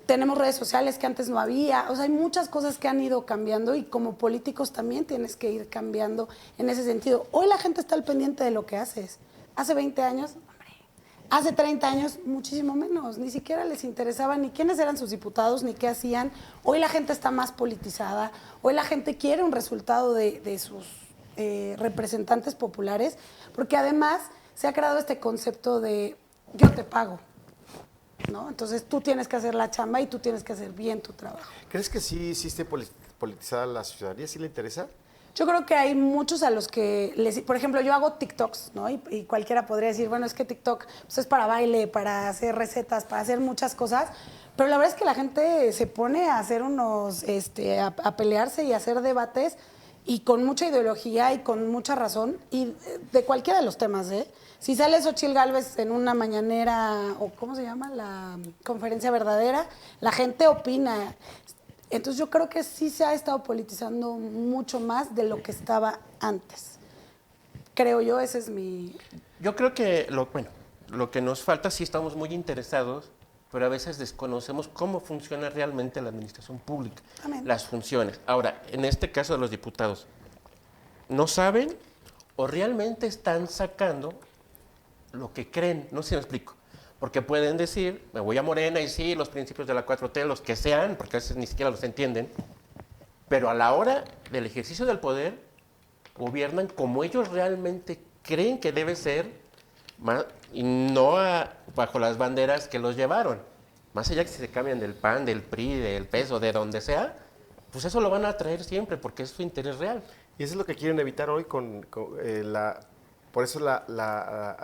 Speaker 4: tenemos redes sociales que antes no había, o sea, hay muchas cosas que han ido cambiando y como políticos también tienes que ir cambiando en ese sentido. Hoy la gente está al pendiente de lo que haces. Hace 20 años, hombre, hace 30 años, muchísimo menos. Ni siquiera les interesaba ni quiénes eran sus diputados, ni qué hacían. Hoy la gente está más politizada. Hoy la gente quiere un resultado de sus representantes populares, porque además se ha creado este concepto de yo te pago, ¿no? Entonces tú tienes que hacer la chamba y tú tienes que hacer bien tu trabajo.
Speaker 1: ¿Crees que sí esté politizada la ciudadanía? ¿Sí le interesa?
Speaker 4: Yo creo que hay muchos a los que, por ejemplo, yo hago TikToks, ¿no? Y cualquiera podría decir, bueno, es que TikTok pues, es para baile, para hacer recetas, para hacer muchas cosas, pero la verdad es que la gente se pone a hacer a pelearse y a hacer debates y con mucha ideología y con mucha razón, y de cualquiera de los temas, ¿eh? Si sale Xochitl Gálvez en una mañanera, o ¿cómo se llama? La conferencia verdadera, la gente opina. Entonces yo creo que sí se ha estado politizando mucho más de lo que estaba antes. Creo yo, ese es mi...
Speaker 3: Yo creo que lo que nos falta, sí estamos muy interesados, pero a veces desconocemos cómo funciona realmente la administración pública,
Speaker 4: Amén.
Speaker 3: las funciones. Ahora, en este caso de los diputados, ¿no saben o realmente están sacando lo que creen? No sé si me explico. Porque pueden decir, me voy a Morena y sí, los principios de la 4T, los que sean, porque a veces ni siquiera los entienden, pero a la hora del ejercicio del poder, gobiernan como ellos realmente creen que debe ser, y no bajo las banderas que los llevaron. Más allá que si se cambian del PAN, del PRI, del PES o de donde sea, pues eso lo van a traer siempre porque es su interés real.
Speaker 1: Y eso es lo que quieren evitar hoy por eso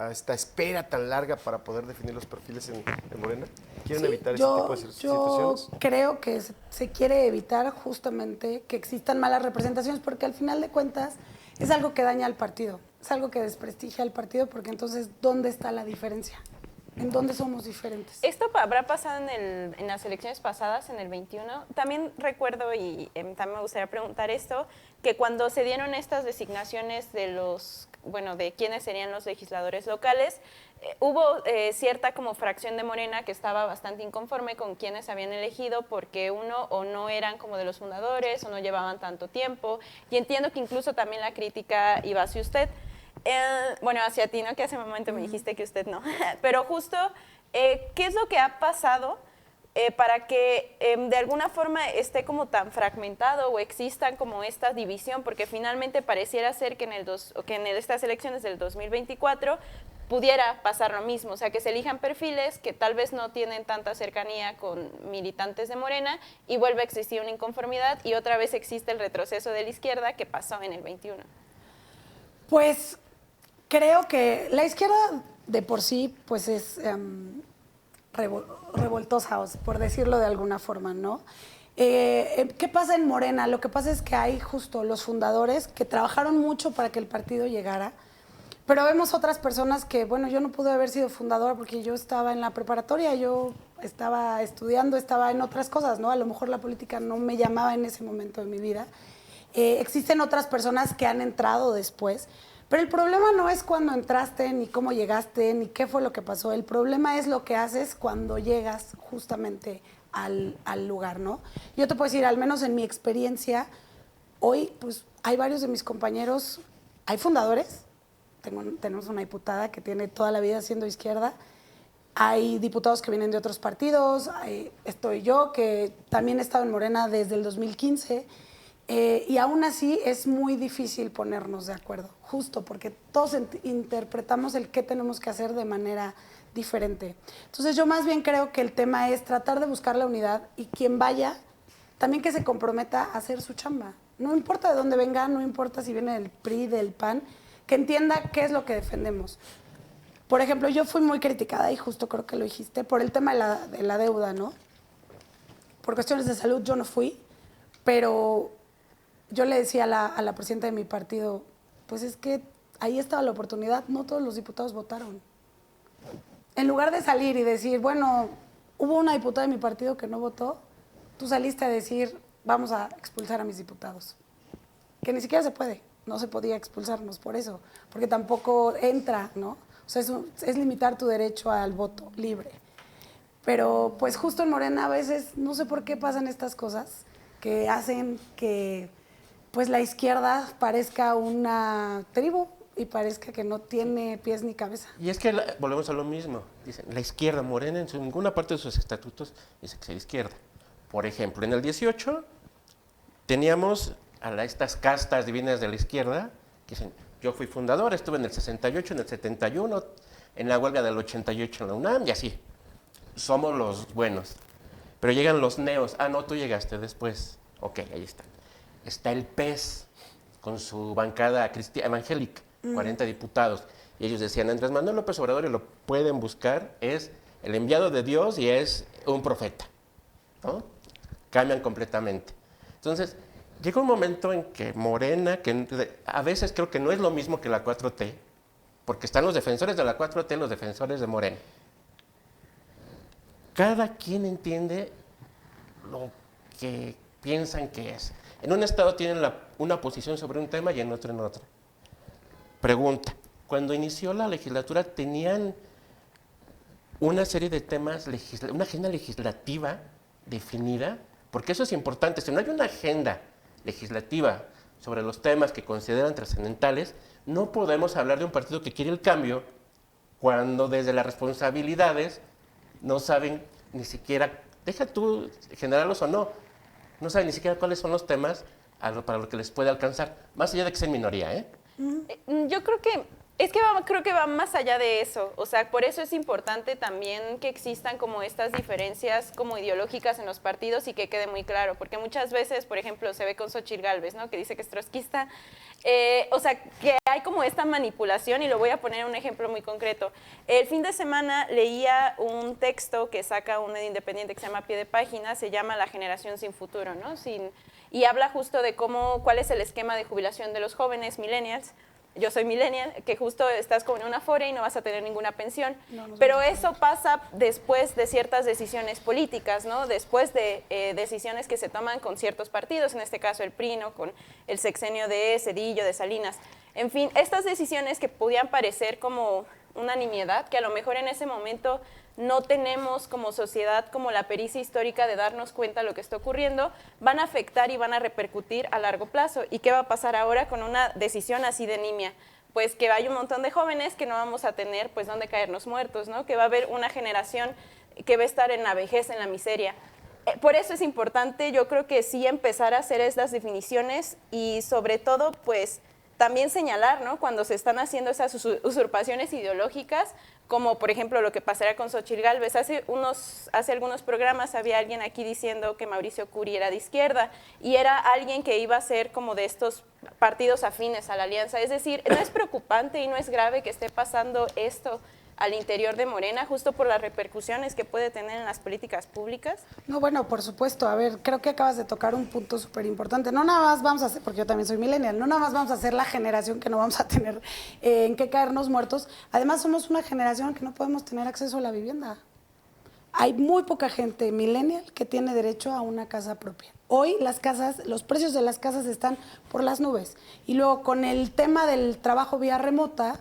Speaker 1: esta espera tan larga para poder definir los perfiles en Morena. ¿Quieren evitar ese tipo de situaciones?
Speaker 4: Yo creo que se quiere evitar justamente que existan malas representaciones, porque al final de cuentas es algo que daña al partido, es algo que desprestigia al partido, porque entonces, ¿dónde está la diferencia? ¿En dónde somos diferentes?
Speaker 2: Esto habrá pasado en las elecciones pasadas, en el 21. También recuerdo, y también me gustaría preguntar esto, que cuando se dieron estas designaciones de quiénes serían los legisladores locales, hubo cierta como fracción de Morena que estaba bastante inconforme con quienes habían elegido, porque uno o no eran como de los fundadores o no llevaban tanto tiempo, y entiendo que incluso también la crítica iba hacia usted. Hacia ti, ¿no? Que hace un momento me dijiste que usted no. Pero justo, ¿qué es lo que ha pasado para que de alguna forma esté como tan fragmentado o existan como esta división? Porque finalmente pareciera ser que en estas elecciones del 2024 pudiera pasar lo mismo, o sea, que se elijan perfiles que tal vez no tienen tanta cercanía con militantes de Morena y vuelve a existir una inconformidad y otra vez existe el retroceso de la izquierda que pasó en el 21.
Speaker 4: Pues creo que la izquierda de por sí pues es revoltosa, por decirlo de alguna forma, ¿no? ¿Qué pasa en Morena? Lo que pasa es que hay justo los fundadores que trabajaron mucho para que el partido llegara, pero vemos otras personas que, bueno, yo no pude haber sido fundadora porque yo estaba en la preparatoria, yo estaba estudiando, estaba en otras cosas, ¿no? A lo mejor la política no me llamaba en ese momento de mi vida. Existen otras personas que han entrado después, pero el problema no es cuando entraste, ni cómo llegaste, ni qué fue lo que pasó. El problema es lo que haces cuando llegas justamente al lugar, ¿no? Yo te puedo decir, al menos en mi experiencia, hoy pues hay varios de mis compañeros, hay fundadores, tenemos una diputada que tiene toda la vida siendo izquierda, hay diputados que vienen de otros partidos, estoy yo, que también he estado en Morena desde el 2015, y aún así es muy difícil ponernos de acuerdo, justo porque todos interpretamos el qué tenemos que hacer de manera diferente. Entonces yo más bien creo que el tema es tratar de buscar la unidad y quien vaya, también que se comprometa a hacer su chamba. No importa de dónde venga, no importa si viene del PRI, del PAN, que entienda qué es lo que defendemos. Por ejemplo, yo fui muy criticada, y justo creo que lo dijiste, por el tema de la deuda, ¿no? Por cuestiones de salud yo no fui, pero yo le decía a la presidenta de mi partido, pues es que ahí estaba la oportunidad, no todos los diputados votaron. En lugar de salir y decir, bueno, hubo una diputada de mi partido que no votó, tú saliste a decir, vamos a expulsar a mis diputados. Que ni siquiera se puede, no se podía expulsarnos por eso, porque tampoco entra, ¿no? O sea, es limitar tu derecho al voto libre. Pero pues justo en Morena a veces no sé por qué pasan estas cosas que hacen que pues la izquierda parezca una tribu y parezca que no tiene pies ni cabeza.
Speaker 3: Y es que volvemos a lo mismo. Dicen, la izquierda, Morena, en ninguna parte de sus estatutos dice que sea de izquierda. Por ejemplo, en el 18 teníamos estas castas divinas de la izquierda que dicen, yo fui fundador, estuve en el 68, en el 71, en la huelga del 88 en la UNAM y así. Somos los buenos. Pero llegan los neos. Ah, no, tú llegaste después. Ok, ahí está. Está el PES con su bancada evangélica, 40 diputados. Y ellos decían, Andrés Manuel López Obrador, y lo pueden buscar, es el enviado de Dios y es un profeta, ¿no? Cambian completamente. Entonces, llega un momento en que Morena, que a veces creo que no es lo mismo que la 4T, porque están los defensores de la 4T y los defensores de Morena. Cada quien entiende lo que piensan que es. En un estado tienen una posición sobre un tema y en otro en otra. Pregunta, cuando inició la legislatura tenían una serie de temas, una agenda legislativa definida, porque eso es importante. Si no hay una agenda legislativa sobre los temas que consideran trascendentales, no podemos hablar de un partido que quiere el cambio cuando desde las responsabilidades no saben ni siquiera, deja tú generarlos o no saben ni siquiera cuáles son los temas para lo que les puede alcanzar, más allá de que sean minoría, ¿eh?
Speaker 2: Yo creo que creo que va más allá de eso. O sea, por eso es importante también que existan como estas diferencias como ideológicas en los partidos y que quede muy claro, porque muchas veces, por ejemplo, se ve con Xóchitl Gálvez, ¿no? Que dice que es trotskista. O sea, que hay como esta manipulación y lo voy a poner un ejemplo muy concreto. El fin de semana leía un texto que saca un medio independiente que se llama Pie de Página, se llama La generación sin futuro, ¿no? Y habla justo de cuál es el esquema de jubilación de los jóvenes millennials. Yo soy millennial, que justo estás como en una Afore y no vas a tener ninguna pensión. Pero eso pasa después de ciertas decisiones políticas, ¿no? Después de decisiones que se toman con ciertos partidos, en este caso el PRI, ¿no? Con el sexenio de Zedillo, de Salinas. En fin, estas decisiones que podían parecer como una nimiedad, que a lo mejor en ese momento no tenemos como sociedad como la pericia histórica de darnos cuenta de lo que está ocurriendo, van a afectar y van a repercutir a largo plazo. ¿Y qué va a pasar ahora con una decisión así de nimia? Pues que hay un montón de jóvenes que no vamos a tener pues dónde caernos muertos, ¿no? Que va a haber una generación que va a estar en la vejez, en la miseria. Por eso es importante, yo creo que sí empezar a hacer estas definiciones y sobre todo pues también señalar, ¿no? Cuando se están haciendo esas usurpaciones ideológicas, como por ejemplo lo que pasará con Xóchitl Gálvez. Hace algunos programas había alguien aquí diciendo que Mauricio Curi era de izquierda y era alguien que iba a ser como de estos partidos afines a la alianza. Es decir, no es preocupante y no es grave que esté pasando esto al interior de Morena, justo por las repercusiones que puede tener en las políticas públicas?
Speaker 4: No, bueno, por supuesto. A ver, creo que acabas de tocar un punto súper importante. No nada más vamos a hacer, porque yo también soy millennial, no nada más vamos a ser la generación que no vamos a tener en qué caernos muertos. Además, somos una generación que no podemos tener acceso a la vivienda. Hay muy poca gente millennial que tiene derecho a una casa propia. Hoy las casas, los precios de las casas están por las nubes. Y luego con el tema del trabajo vía remoto,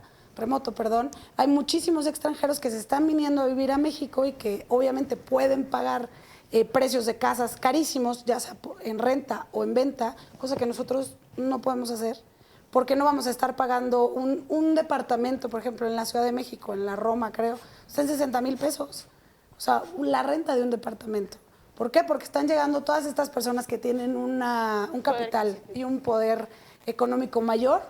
Speaker 4: hay muchísimos extranjeros que se están viniendo a vivir a México y que obviamente pueden pagar precios de casas carísimos, ya sea en renta o en venta, cosa que nosotros no podemos hacer, porque no vamos a estar pagando un departamento, por ejemplo, en la Ciudad de México, en la Roma, creo, está en 60,000 pesos. O sea, la renta de un departamento. ¿Por qué? Porque están llegando todas estas personas que tienen un capital y un poder económico mayor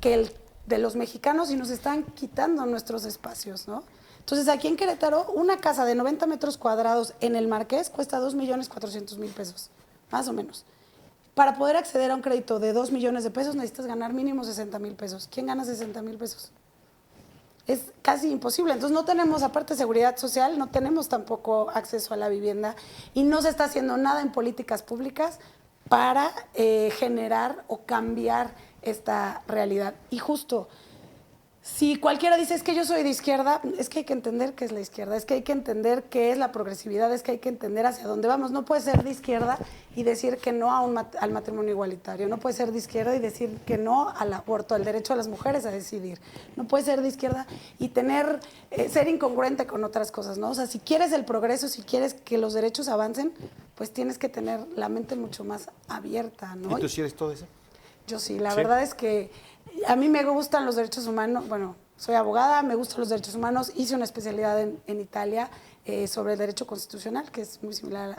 Speaker 4: que el de los mexicanos y nos están quitando nuestros espacios, ¿no? Entonces, aquí en Querétaro, una casa de 90 metros cuadrados en el Marqués cuesta 2,400,000 pesos, más o menos. Para poder acceder a un crédito de 2 millones de pesos necesitas ganar mínimo 60,000 pesos. ¿Quién gana 60,000 pesos? Es casi imposible. Entonces, no tenemos, aparte de seguridad social, no tenemos tampoco acceso a la vivienda y no se está haciendo nada en políticas públicas para generar o cambiar esta realidad. Y justo, Si cualquiera dice, es que yo soy de izquierda, es que hay que entender qué es la izquierda, es que hay que entender qué es la progresividad, es que hay que entender hacia dónde vamos. No puedes ser de izquierda y decir que no al matrimonio igualitario, no puedes ser de izquierda y decir que no al aborto, al derecho a las mujeres a decidir. No puedes ser de izquierda y ser incongruente con otras cosas, ¿no? O sea, si quieres el progreso, si quieres que los derechos avancen, pues tienes que tener la mente mucho más abierta, ¿no?
Speaker 1: ¿Y tú sí eres todo eso?
Speaker 4: Yo sí, la verdad es que a mí me gustan los derechos humanos, bueno, soy abogada, me gustan los derechos humanos, hice una especialidad en Italia sobre el derecho constitucional, que es muy similar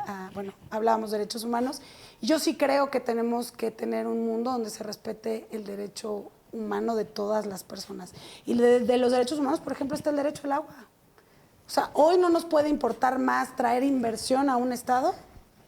Speaker 4: hablábamos de derechos humanos, y yo sí creo que tenemos que tener un mundo donde se respete el derecho humano de todas las personas. Y de los derechos humanos, por ejemplo, está el derecho al agua. O sea, hoy no nos puede importar más traer inversión a un estado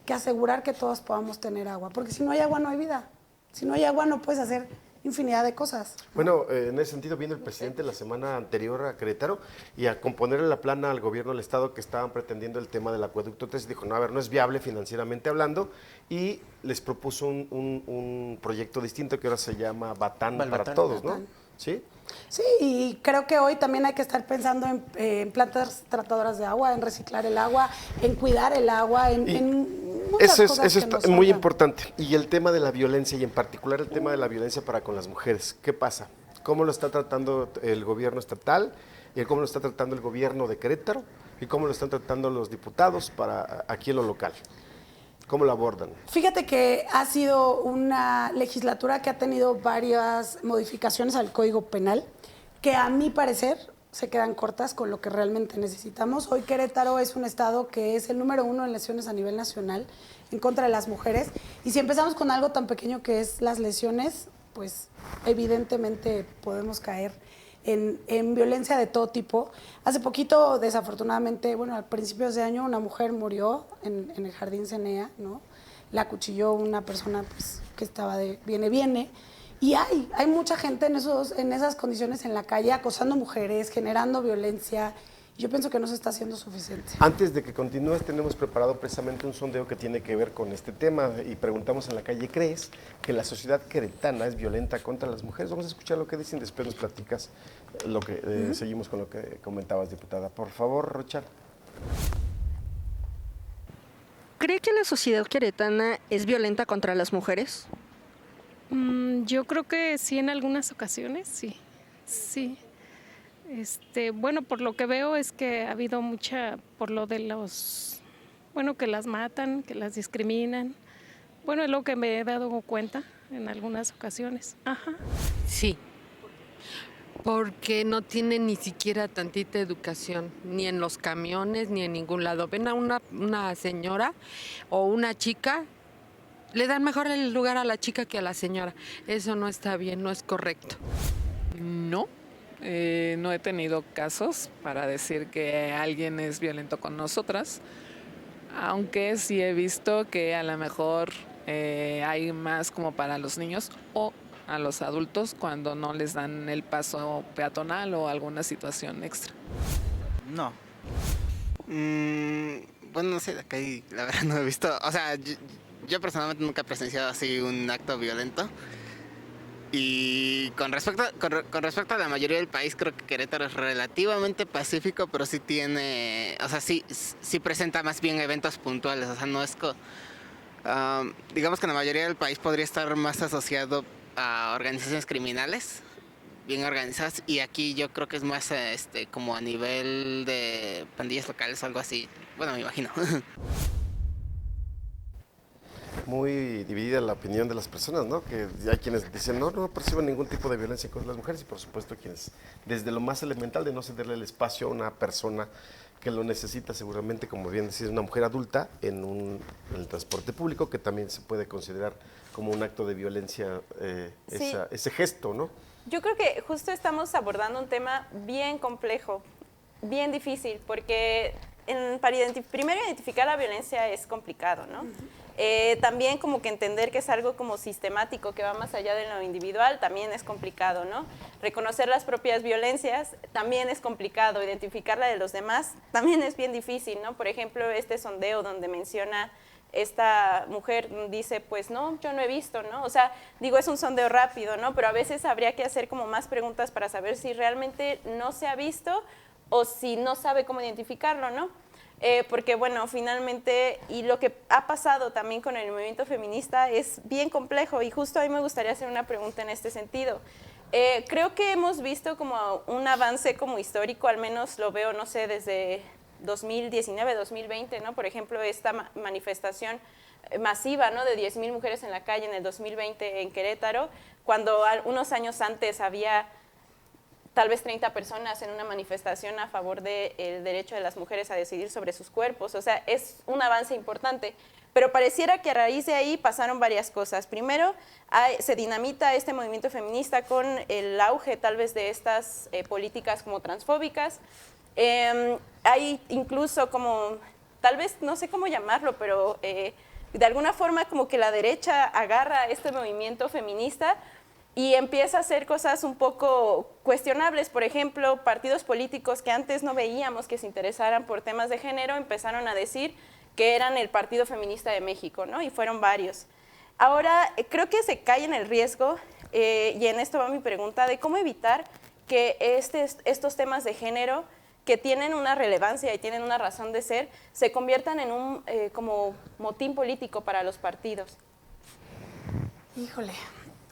Speaker 4: que asegurar que todos podamos tener agua, porque si no hay agua no hay vida. Si no hay agua no puedes hacer infinidad de cosas.
Speaker 1: Bueno, en ese sentido vino el presidente la semana anterior a Querétaro y a componerle la plana al gobierno del estado que estaban pretendiendo el tema del acueducto 3. Dijo, no, a ver, no es viable financieramente hablando, y les propuso un proyecto distinto que ahora se llama Batán para Todos, ¿no? ¿Sí?
Speaker 4: Sí, y creo que hoy también hay que estar pensando en plantas tratadoras de agua, en reciclar el agua, en cuidar el agua, en muchas cosas
Speaker 1: eso
Speaker 4: que
Speaker 1: es
Speaker 4: nos
Speaker 1: muy
Speaker 4: faltan.
Speaker 1: importante. Y el tema de la violencia, y en particular el tema de la violencia para con las mujeres. ¿Qué pasa? ¿Cómo lo está tratando el gobierno estatal? ¿Y cómo lo está tratando el gobierno de Querétaro? ¿Y cómo lo están tratando los diputados para aquí en lo local? ¿Cómo lo abordan?
Speaker 4: Fíjate que ha sido una legislatura que ha tenido varias modificaciones al Código Penal que a mi parecer se quedan cortas con lo que realmente necesitamos. Hoy Querétaro es un estado que es el número 1 en lesiones a nivel nacional en contra de las mujeres, y si empezamos con algo tan pequeño que es las lesiones, pues evidentemente podemos caer en violencia de todo tipo. Hace poquito, desafortunadamente, bueno, a principios de año, una mujer murió en el Jardín Cenea, ¿no? La acuchilló una persona pues, que estaba de viene. Y hay mucha gente en esas condiciones en la calle, acosando mujeres, generando violencia. Yo pienso que no se está haciendo suficiente.
Speaker 1: Antes de que continúes, tenemos preparado precisamente un sondeo que tiene que ver con este tema y preguntamos en la calle, ¿crees que la sociedad queretana es violenta contra las mujeres? Vamos a escuchar lo que dicen, después nos platicas lo que seguimos con lo que comentabas, diputada. Por favor, Rocha.
Speaker 5: ¿Cree que la sociedad queretana es violenta contra las mujeres?
Speaker 6: Yo creo que sí, en algunas ocasiones, sí. Bueno, por lo que veo es que ha habido mucha, por lo de que las matan, que las discriminan. Bueno, es lo que me he dado cuenta en algunas ocasiones. Ajá.
Speaker 7: Sí, porque no tienen ni siquiera tantita educación, ni en los camiones, ni en ningún lado. Ven a una señora o una chica, le dan mejor el lugar a la chica que a la señora. Eso no está bien, no es correcto.
Speaker 8: No, no he tenido casos para decir que alguien es violento con nosotras, aunque sí he visto que a lo mejor hay más como para los niños o a los adultos cuando no les dan el paso peatonal o alguna situación extra.
Speaker 9: No. Bueno, no sé, acá la verdad no he visto, o sea, yo personalmente nunca he presenciado así un acto violento. Y con respecto a la mayoría del país, creo que Querétaro es relativamente pacífico, pero sí tiene, o sea, sí presenta más bien eventos puntuales, o sea, no es digamos que la mayoría del país podría estar más asociado a organizaciones criminales, bien organizadas, y aquí yo creo que es más como a nivel de pandillas locales o algo así, bueno, me imagino.
Speaker 1: Muy dividida la opinión de las personas, ¿no? Que hay quienes dicen, no perciben ningún tipo de violencia contra las mujeres, y por supuesto quienes, desde lo más elemental de no cederle el espacio a una persona que lo necesita, seguramente, como bien decís, una mujer adulta en el transporte público, que también se puede considerar como un acto de violencia,
Speaker 2: Sí.
Speaker 1: ese gesto, ¿no?
Speaker 2: Yo creo que justo estamos abordando un tema bien complejo, bien difícil, porque primero identificar la violencia es complicado, ¿no? También como que entender que es algo como sistemático, que va más allá de lo individual, también es complicado, ¿no? Reconocer las propias violencias también es complicado, identificar la de los demás también es bien difícil, ¿no? Por ejemplo, este sondeo donde menciona esta mujer dice, pues no, yo no he visto, ¿no? O sea, digo, es un sondeo rápido, ¿no? Pero a veces habría que hacer como más preguntas para saber si realmente no se ha visto o si no sabe cómo identificarlo, ¿no? Porque, bueno, finalmente, y lo que ha pasado también con el movimiento feminista es bien complejo, y justo a mí me gustaría hacer una pregunta en este sentido. Creo que hemos visto como un avance como histórico, al menos lo veo, no sé, desde 2019, 2020, ¿no? Por ejemplo, esta manifestación masiva, ¿no? De 10,000 mujeres en la calle en el 2020 en Querétaro, cuando unos años antes había tal vez 30 personas en una manifestación a favor del derecho de las mujeres a decidir sobre sus cuerpos. O sea, es un avance importante. Pero pareciera que a raíz de ahí pasaron varias cosas. Primero, se dinamita este movimiento feminista con el auge tal vez de estas políticas como transfóbicas. Hay incluso como, tal vez, no sé cómo llamarlo, pero de alguna forma como que la derecha agarra este movimiento feminista y empieza a hacer cosas un poco cuestionables. Por ejemplo, partidos políticos que antes no veíamos que se interesaran por temas de género empezaron a decir que eran el Partido Feminista de México, ¿no? Y fueron varios. Ahora, creo que se cae en el riesgo, y en esto va mi pregunta, de cómo evitar que estos temas de género, que tienen una relevancia y tienen una razón de ser, se conviertan en un como motín político para los partidos.
Speaker 4: Híjole,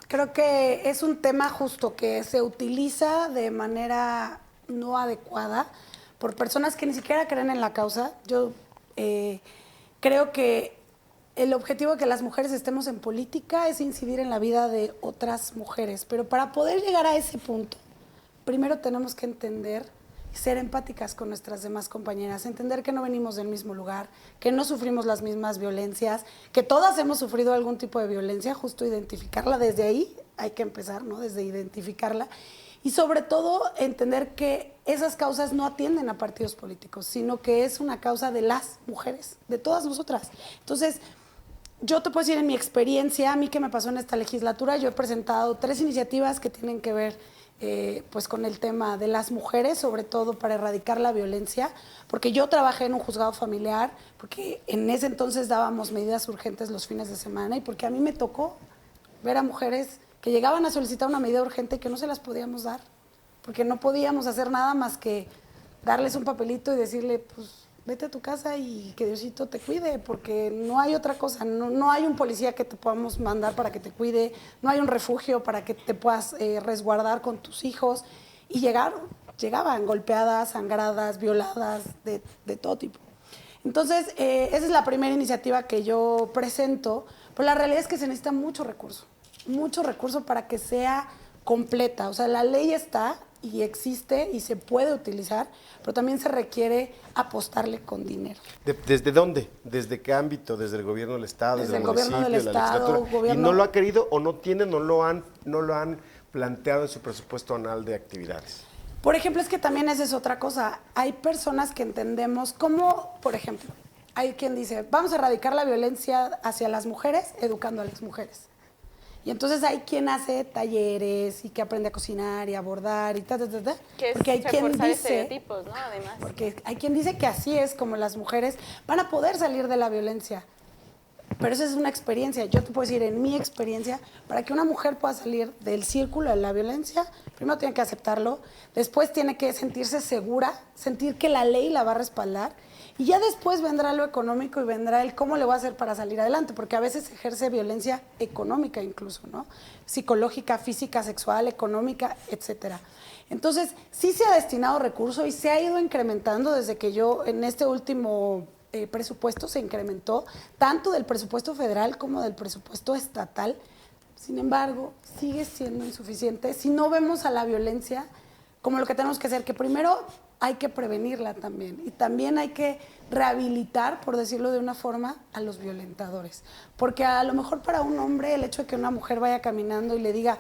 Speaker 4: creo que es un tema justo que se utiliza de manera no adecuada por personas que ni siquiera creen en la causa. Yo creo que el objetivo de que las mujeres estemos en política es incidir en la vida de otras mujeres, pero para poder llegar a ese punto, primero tenemos que entender y ser empáticas con nuestras demás compañeras, entender que no venimos del mismo lugar, que no sufrimos las mismas violencias, que todas hemos sufrido algún tipo de violencia, justo identificarla, desde ahí hay que empezar, ¿no? Desde identificarla, y sobre todo entender que esas causas no atienden a partidos políticos, sino que es una causa de las mujeres, de todas nosotras. Entonces, yo te puedo decir en mi experiencia, a mí que me pasó en esta legislatura, yo he presentado 3 iniciativas que tienen que ver pues con el tema de las mujeres, sobre todo para erradicar la violencia, porque yo trabajé en un juzgado familiar, porque en ese entonces dábamos medidas urgentes los fines de semana y porque a mí me tocó ver a mujeres que llegaban a solicitar una medida urgente y que no se las podíamos dar, porque no podíamos hacer nada más que darles un papelito y decirle, pues vete a tu casa y que Diosito te cuide, porque no hay otra cosa, no hay un policía que te podamos mandar para que te cuide, no hay un refugio para que te puedas resguardar con tus hijos. Y llegaban golpeadas, sangradas, violadas, de todo tipo. Entonces, esa es la primera iniciativa que yo presento, pero la realidad es que se necesita mucho recurso para que sea completa. O sea, la ley está y existe y se puede utilizar, pero también se requiere apostarle con dinero.
Speaker 1: ¿Desde dónde? ¿Desde qué ámbito? ¿Desde el gobierno del Estado,
Speaker 4: desde el
Speaker 1: municipio,
Speaker 4: gobierno del
Speaker 1: la
Speaker 4: Estado,
Speaker 1: legislatura? ¿Y no lo ha querido o no tiene, no lo han planteado en su presupuesto anual de actividades?
Speaker 4: Por ejemplo, es que también esa es otra cosa. Hay personas que entendemos como, por ejemplo, hay quien dice, vamos a erradicar la violencia hacia las mujeres educando a las mujeres. Y entonces hay quien hace talleres y que aprende a cocinar y a bordar y
Speaker 2: Que es
Speaker 4: porque hay quien
Speaker 2: reforzar
Speaker 4: dice,
Speaker 2: estereotipos, ¿no? Además.
Speaker 4: porque hay quien dice que así es como las mujeres van a poder salir de la violencia. Pero esa es una experiencia. Yo te puedo decir, en mi experiencia, para que una mujer pueda salir del círculo de la violencia, primero tiene que aceptarlo, después tiene que sentirse segura, sentir que la ley la va a respaldar, y ya después vendrá lo económico y vendrá el cómo le voy a hacer para salir adelante, porque a veces ejerce violencia económica incluso, ¿no? Psicológica, física, sexual, económica, etcétera. Entonces, sí se ha destinado recurso y se ha ido incrementando desde que yo en este último presupuesto se incrementó, tanto del presupuesto federal como del presupuesto estatal. Sin embargo, sigue siendo insuficiente si no vemos a la violencia como lo que tenemos que hacer, que primero hay que prevenirla también y también hay que rehabilitar, por decirlo de una forma, a los violentadores. Porque a lo mejor para un hombre el hecho de que una mujer vaya caminando y le diga,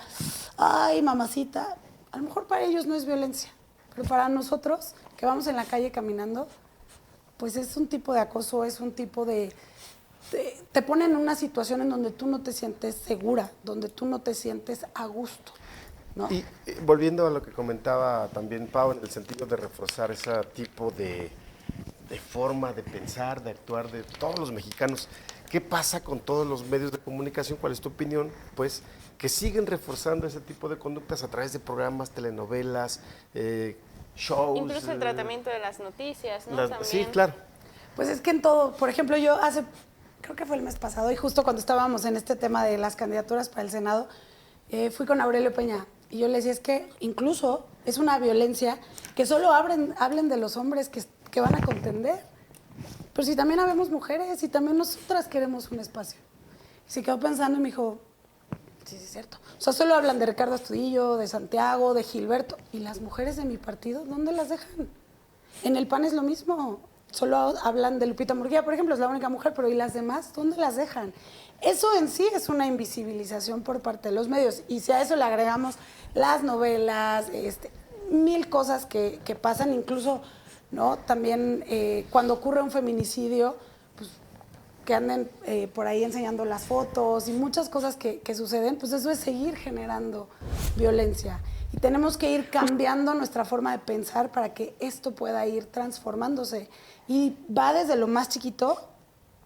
Speaker 4: ay, mamacita, a lo mejor para ellos no es violencia, pero para nosotros que vamos en la calle caminando, pues es un tipo de acoso, es un tipo de... Te pone en una situación en donde tú no te sientes segura, donde tú no te sientes a gusto, ¿no?
Speaker 1: Y volviendo a lo que comentaba también Pau, en el sentido de reforzar ese tipo de forma de pensar, de actuar de todos los mexicanos, ¿Qué pasa con todos los medios de comunicación? ¿Cuál es tu opinión? Pues que siguen reforzando ese tipo de conductas a través de programas, telenovelas, shows.
Speaker 2: Incluso el tratamiento de las noticias, ¿no? También.
Speaker 1: Sí, claro.
Speaker 4: Pues es que en todo, por ejemplo, yo creo que fue el mes pasado, y justo cuando estábamos en este tema de las candidaturas para el Senado, fui con Aurelio Peña, y yo le decía, es que incluso es una violencia que solo hablen de los hombres que van a contender. Pero si también habemos mujeres y también nosotras queremos un espacio. Y se quedó pensando y me dijo, sí, es cierto. O sea, solo hablan de Ricardo Astudillo, de Santiago, de Gilberto. ¿Y las mujeres de mi partido, dónde las dejan? En el PAN es lo mismo. Solo hablan de Lupita Murguía, por ejemplo, es la única mujer, pero ¿y las demás? ¿Dónde las dejan? Eso en sí es una invisibilización por parte de los medios. Y si a eso le agregamos las novelas, mil cosas que pasan, incluso, ¿no? También cuando ocurre un feminicidio, pues que anden por ahí enseñando las fotos y muchas cosas que suceden, pues eso es seguir generando violencia. Y tenemos que ir cambiando nuestra forma de pensar para que esto pueda ir transformándose. Y va desde lo más chiquito,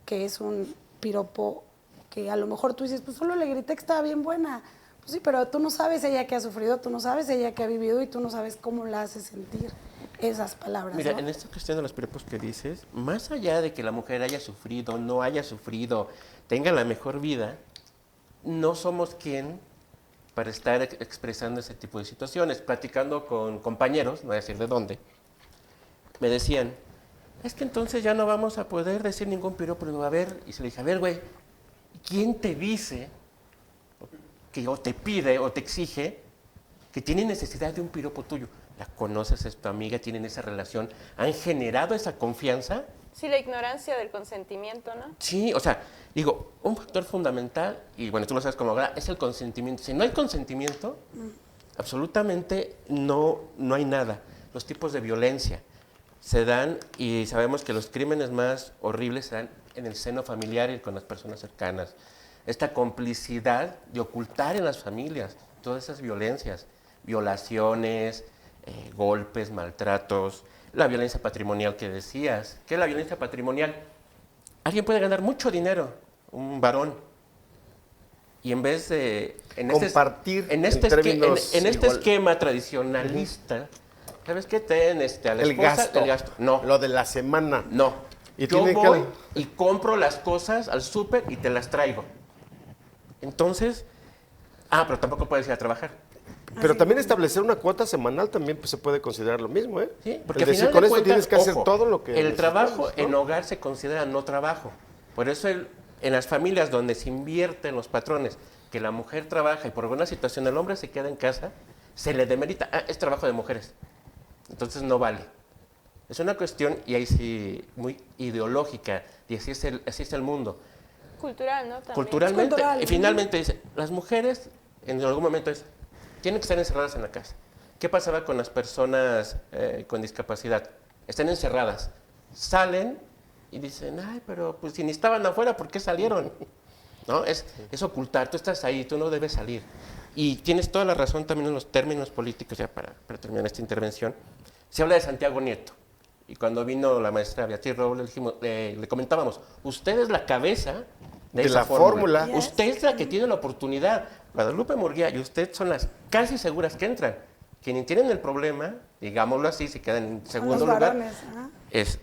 Speaker 4: que es un piropo que a lo mejor tú dices, pues solo le grité que estaba bien buena. Pues sí, pero tú no sabes ella que ha sufrido, tú no sabes ella que ha vivido y tú no sabes cómo la hace sentir esas palabras.
Speaker 3: Mira,
Speaker 4: ¿no?
Speaker 3: en esta cuestión de los piropos que dices, más allá de que la mujer haya sufrido, no haya sufrido, tenga la mejor vida, no somos quien para estar expresando ese tipo de situaciones. Platicando con compañeros, no voy a decir de dónde, me decían, es que entonces ya no vamos a poder decir ningún piropo. A ver, y se le dije, a ver, güey, ¿quién te dice que o te pide o te exige que tiene necesidad de un piropo tuyo? ¿La conoces, es tu amiga, tienen esa relación, han generado esa confianza?
Speaker 2: Sí, la ignorancia del consentimiento, ¿no?
Speaker 3: Sí, o sea, digo, un factor fundamental, y bueno, tú lo sabes como ahora, es el consentimiento. Si no hay consentimiento, absolutamente no hay nada. Los tipos de violencia se dan, y sabemos que los crímenes más horribles se dan en el seno familiar y con las personas cercanas. Esta complicidad de ocultar en las familias todas esas violencias, violaciones, golpes, maltratos, la violencia patrimonial que decías. ¿Qué es la violencia patrimonial? Alguien puede ganar mucho dinero, un varón, y en vez de
Speaker 1: compartir
Speaker 3: en este esquema tradicionalista, ¿sabes qué? Ten a la
Speaker 1: el
Speaker 3: esposa,
Speaker 1: gasto.
Speaker 3: el gasto. No.
Speaker 1: Lo de la semana.
Speaker 3: No.
Speaker 1: Y
Speaker 3: yo voy y compro las cosas al súper y te las traigo. Entonces, pero tampoco puedes ir a trabajar.
Speaker 1: Pero también establecer una cuota semanal también pues, se puede considerar lo mismo, ¿eh?
Speaker 3: Sí, porque
Speaker 1: es
Speaker 3: al
Speaker 1: decir,
Speaker 3: final
Speaker 1: con
Speaker 3: de
Speaker 1: esto
Speaker 3: cuentas,
Speaker 1: tienes que hacer
Speaker 3: ojo,
Speaker 1: todo lo que...
Speaker 3: el trabajo
Speaker 1: ¿no?
Speaker 3: en hogar se considera no trabajo. Por eso en las familias donde se invierte en los patrones, que la mujer trabaja y por alguna situación el hombre se queda en casa, se le demerita, es trabajo de mujeres. Entonces no vale. Es una cuestión, y ahí sí, muy ideológica, y así es el mundo.
Speaker 2: Cultural, ¿no? También.
Speaker 3: Culturalmente,
Speaker 4: cultural,
Speaker 3: y finalmente dice, las mujeres en algún momento tienen que estar encerradas en la casa. ¿Qué pasaba con las personas con discapacidad? Están encerradas, salen y dicen, ay, pero pues si ni estaban afuera, ¿por qué salieron? ¿No? Es ocultar, tú estás ahí, tú no debes salir. Y tienes toda la razón también en los términos políticos, ya para terminar esta intervención. Se habla de Santiago Nieto. Y cuando vino la maestra Beatriz Robles, le comentábamos, usted es la cabeza de esa
Speaker 1: la fórmula.
Speaker 4: Yes.
Speaker 3: Usted es la que tiene la oportunidad. Guadalupe Murguía y usted son las casi seguras que entran. Quienes tienen el problema, digámoslo así, se quedan en segundo lugar,
Speaker 4: varones,
Speaker 3: es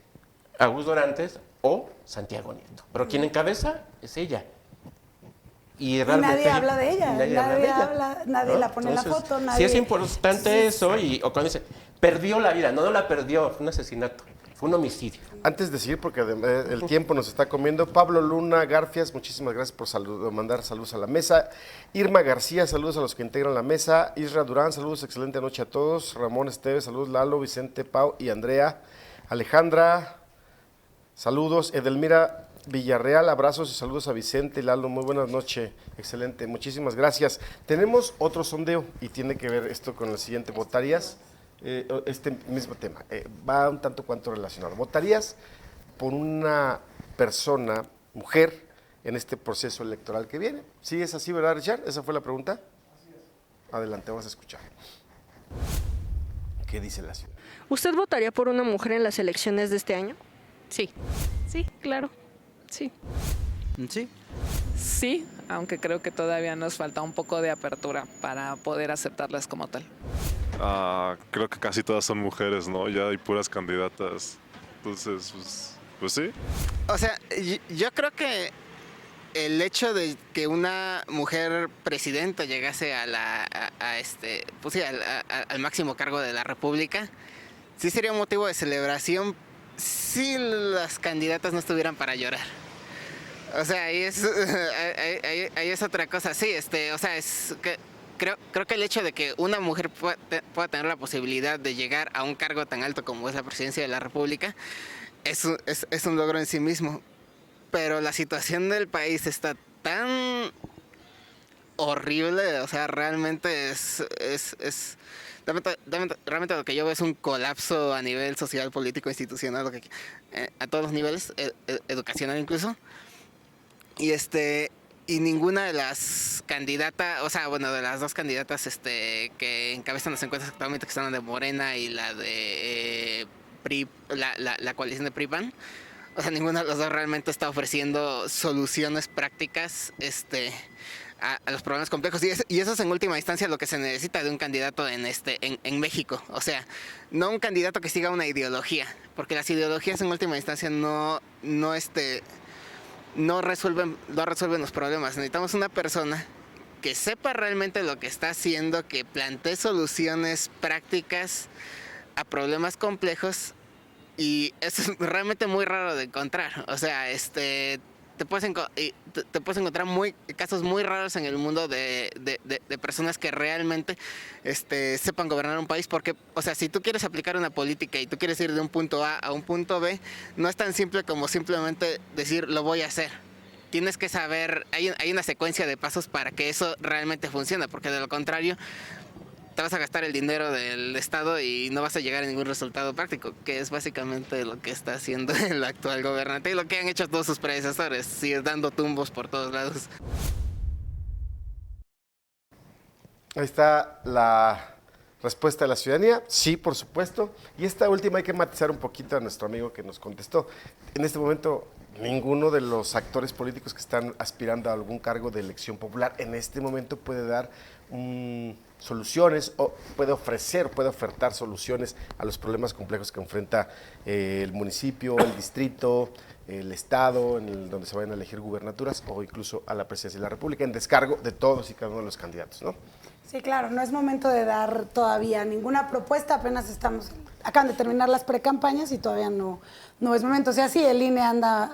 Speaker 3: Agus Dorantes o Santiago Nieto. Pero quien encabeza es ella. Y realmente
Speaker 4: nadie habla de ella, nadie
Speaker 3: ¿no?
Speaker 4: la pone en la foto, nadie...
Speaker 3: Sí es importante eso, o cuando dice, perdió la vida, no la perdió, fue un asesinato, fue un homicidio.
Speaker 1: Antes de seguir, porque el tiempo nos está comiendo, Pablo Luna Garfias, muchísimas gracias por mandar saludos a la mesa. Irma García, saludos a los que integran la mesa. Isra Durán, saludos, excelente noche a todos. Ramón Esteves, saludos. Lalo, Vicente, Pau y Andrea. Alejandra, saludos. Edelmira Villarreal, abrazos y saludos a Vicente y Lalo, muy buenas noches, excelente, muchísimas gracias. Tenemos otro sondeo y tiene que ver esto con el siguiente, ¿votarías? Este mismo tema, va un tanto cuanto relacionado. ¿Votarías por una persona, mujer, en este proceso electoral que viene? ¿Sí es así, verdad, Richard? ¿Esa fue la pregunta? Así es. Adelante, vamos a escuchar. ¿Qué dice la ciudad?
Speaker 5: ¿Usted votaría por una mujer en las elecciones de este año?
Speaker 6: Sí, sí, claro, sí.
Speaker 10: Sí.
Speaker 8: Sí, aunque creo que todavía nos falta un poco de apertura para poder aceptarlas como tal.
Speaker 11: Creo que casi todas son mujeres, ¿no? Ya hay puras candidatas. Entonces, pues sí.
Speaker 9: O sea, yo creo que el hecho de que una mujer presidenta llegase al máximo cargo de la República, sí sería un motivo de celebración si las candidatas no estuvieran para llorar. O sea, ahí es otra cosa. Sí, o sea, es que creo que el hecho de que una mujer pueda tener la posibilidad de llegar a un cargo tan alto como es la presidencia de la República es un logro en sí mismo. Pero la situación del país está tan horrible, o sea, realmente realmente lo que yo veo es un colapso a nivel social, político, institucional, a todos los niveles, educacional incluso. Y ninguna de las candidatas, o sea, bueno, de las dos candidatas que encabezan las encuestas actualmente, que son la de Morena y la de la coalición de PRI-PAN, o sea, ninguna de las dos realmente está ofreciendo soluciones prácticas a los problemas complejos. Y eso es en última instancia lo que se necesita de un candidato en México. O sea, no un candidato que siga una ideología, porque las ideologías en última instancia no resuelven los problemas. Necesitamos una persona que sepa realmente lo que está haciendo, que plantee soluciones prácticas a problemas complejos, y eso es realmente muy raro de encontrar. O sea, te puedes encontrar casos muy raros en el mundo de personas que realmente sepan gobernar un país, porque, o sea, si tú quieres aplicar una política y tú quieres ir de un punto A a un punto B, no es tan simple como simplemente decir lo voy a hacer. Tienes que saber, hay una secuencia de pasos para que eso realmente funcione, porque de lo contrario te vas a gastar el dinero del Estado y no vas a llegar a ningún resultado práctico, que es básicamente lo que está haciendo el actual gobernante y lo que han hecho todos sus predecesores, sigue dando tumbos por todos lados.
Speaker 1: Ahí está la respuesta de la ciudadanía. Sí, por supuesto. Y esta última hay que matizar un poquito a nuestro amigo que nos contestó. En este momento, ninguno de los actores políticos que están aspirando a algún cargo de elección popular en este momento puede dar soluciones o puede ofertar soluciones a los problemas complejos que enfrenta el municipio, el distrito, el estado, donde se vayan a elegir gubernaturas, o incluso a la presidencia de la República, en descargo de todos y cada uno de los candidatos, ¿no?
Speaker 4: Sí, claro, no es momento de dar todavía ninguna propuesta, apenas acaban de terminar las precampañas y todavía no es momento. O sea, sí, el INE anda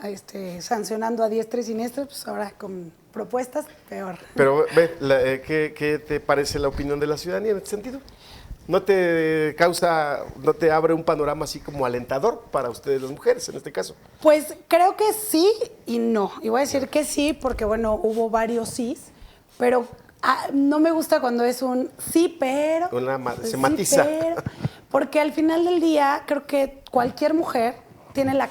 Speaker 4: sancionando a diestra y siniestra, pues ahora con propuestas, peor.
Speaker 1: Pero, ¿qué te parece la opinión de la ciudadanía en este sentido? ¿No te abre un panorama así como alentador para ustedes las mujeres en este caso?
Speaker 4: Pues creo que sí y no. Y voy a decir que sí porque, bueno, hubo varios sís, pero no me gusta cuando es un sí, pero...
Speaker 1: Se matiza.
Speaker 4: Pero, porque al final del día creo que cualquier mujer tiene la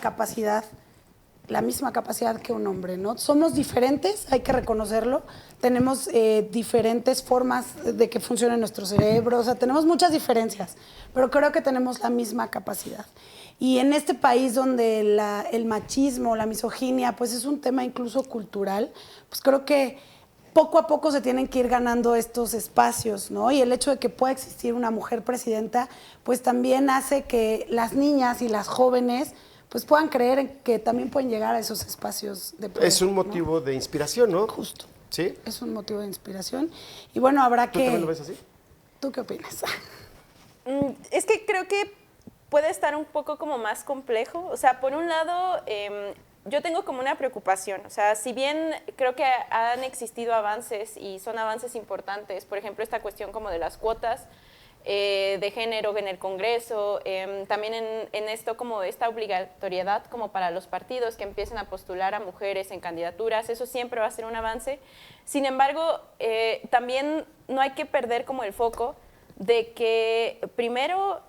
Speaker 4: misma capacidad que un hombre, ¿no? Somos diferentes, hay que reconocerlo. Tenemos diferentes formas de que funcione nuestro cerebro, o sea, tenemos muchas diferencias, pero creo que tenemos la misma capacidad. Y en este país donde el machismo, la misoginia, pues es un tema incluso cultural, pues creo que poco a poco se tienen que ir ganando estos espacios, ¿no? Y el hecho de que pueda existir una mujer presidenta, pues también hace que las niñas y las jóvenes pues puedan creer en que también pueden llegar a esos espacios de poder.
Speaker 1: Es un motivo de inspiración, ¿no?
Speaker 4: Justo.
Speaker 1: ¿Sí?
Speaker 4: Es un motivo de inspiración. Y bueno, habrá que...
Speaker 1: ¿Tú también lo ves así?
Speaker 4: ¿Tú qué opinas?
Speaker 2: Es que creo que puede estar un poco como más complejo. O sea, por un lado, yo tengo como una preocupación. O sea, si bien creo que han existido avances y son avances importantes, por ejemplo, esta cuestión como de las cuotas de género en el Congreso, también en esto como esta obligatoriedad como para los partidos que empiecen a postular a mujeres en candidaturas, eso siempre va a ser un avance. Sin embargo, también no hay que perder como el foco de que primero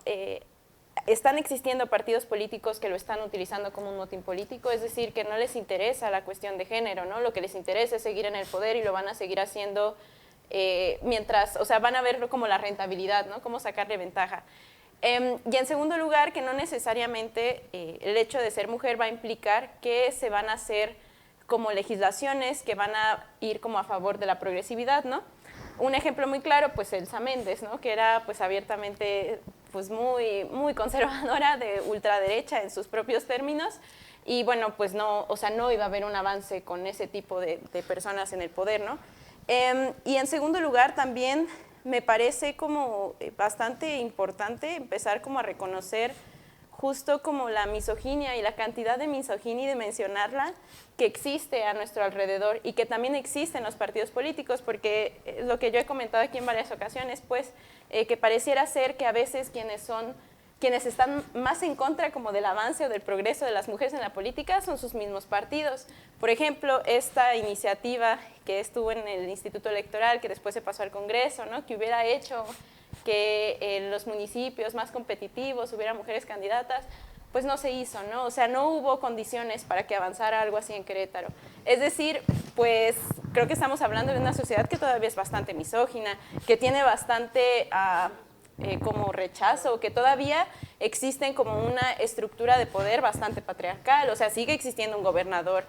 Speaker 2: están existiendo partidos políticos que lo están utilizando como un motín político, es decir, que no les interesa la cuestión de género, ¿no? Lo que les interesa es seguir en el poder y lo van a seguir haciendo mientras, o sea, van a verlo como la rentabilidad, ¿no? Cómo sacarle ventaja. Y en segundo lugar, que no necesariamente el hecho de ser mujer va a implicar que se van a hacer como legislaciones que van a ir como a favor de la progresividad, ¿no? Un ejemplo muy claro, pues Elsa Méndez, ¿no? Que era pues abiertamente pues muy conservadora, de ultraderecha en sus propios términos, y bueno, pues no, o sea, no iba a haber un avance con ese tipo de personas en el poder, ¿no? Y en segundo lugar, también me parece como bastante importante empezar como a reconocer justo como la misoginia y la cantidad de misoginia y de mencionarla que existe a nuestro alrededor y que también existe en los partidos políticos, porque lo que yo he comentado aquí en varias ocasiones, pues que pareciera ser que a veces quienes están más en contra como del avance o del progreso de las mujeres en la política son sus mismos partidos. Por ejemplo, esta iniciativa que estuvo en el Instituto Electoral, que después se pasó al Congreso, ¿no? Que hubiera hecho que en los municipios más competitivos hubiera mujeres candidatas, pues no se hizo, ¿no? O sea, no hubo condiciones para que avanzara algo así en Querétaro. Es decir, pues creo que estamos hablando de una sociedad que todavía es bastante misógina, que tiene bastante como rechazo, que todavía existen como una estructura de poder bastante patriarcal, o sea, sigue existiendo un gobernador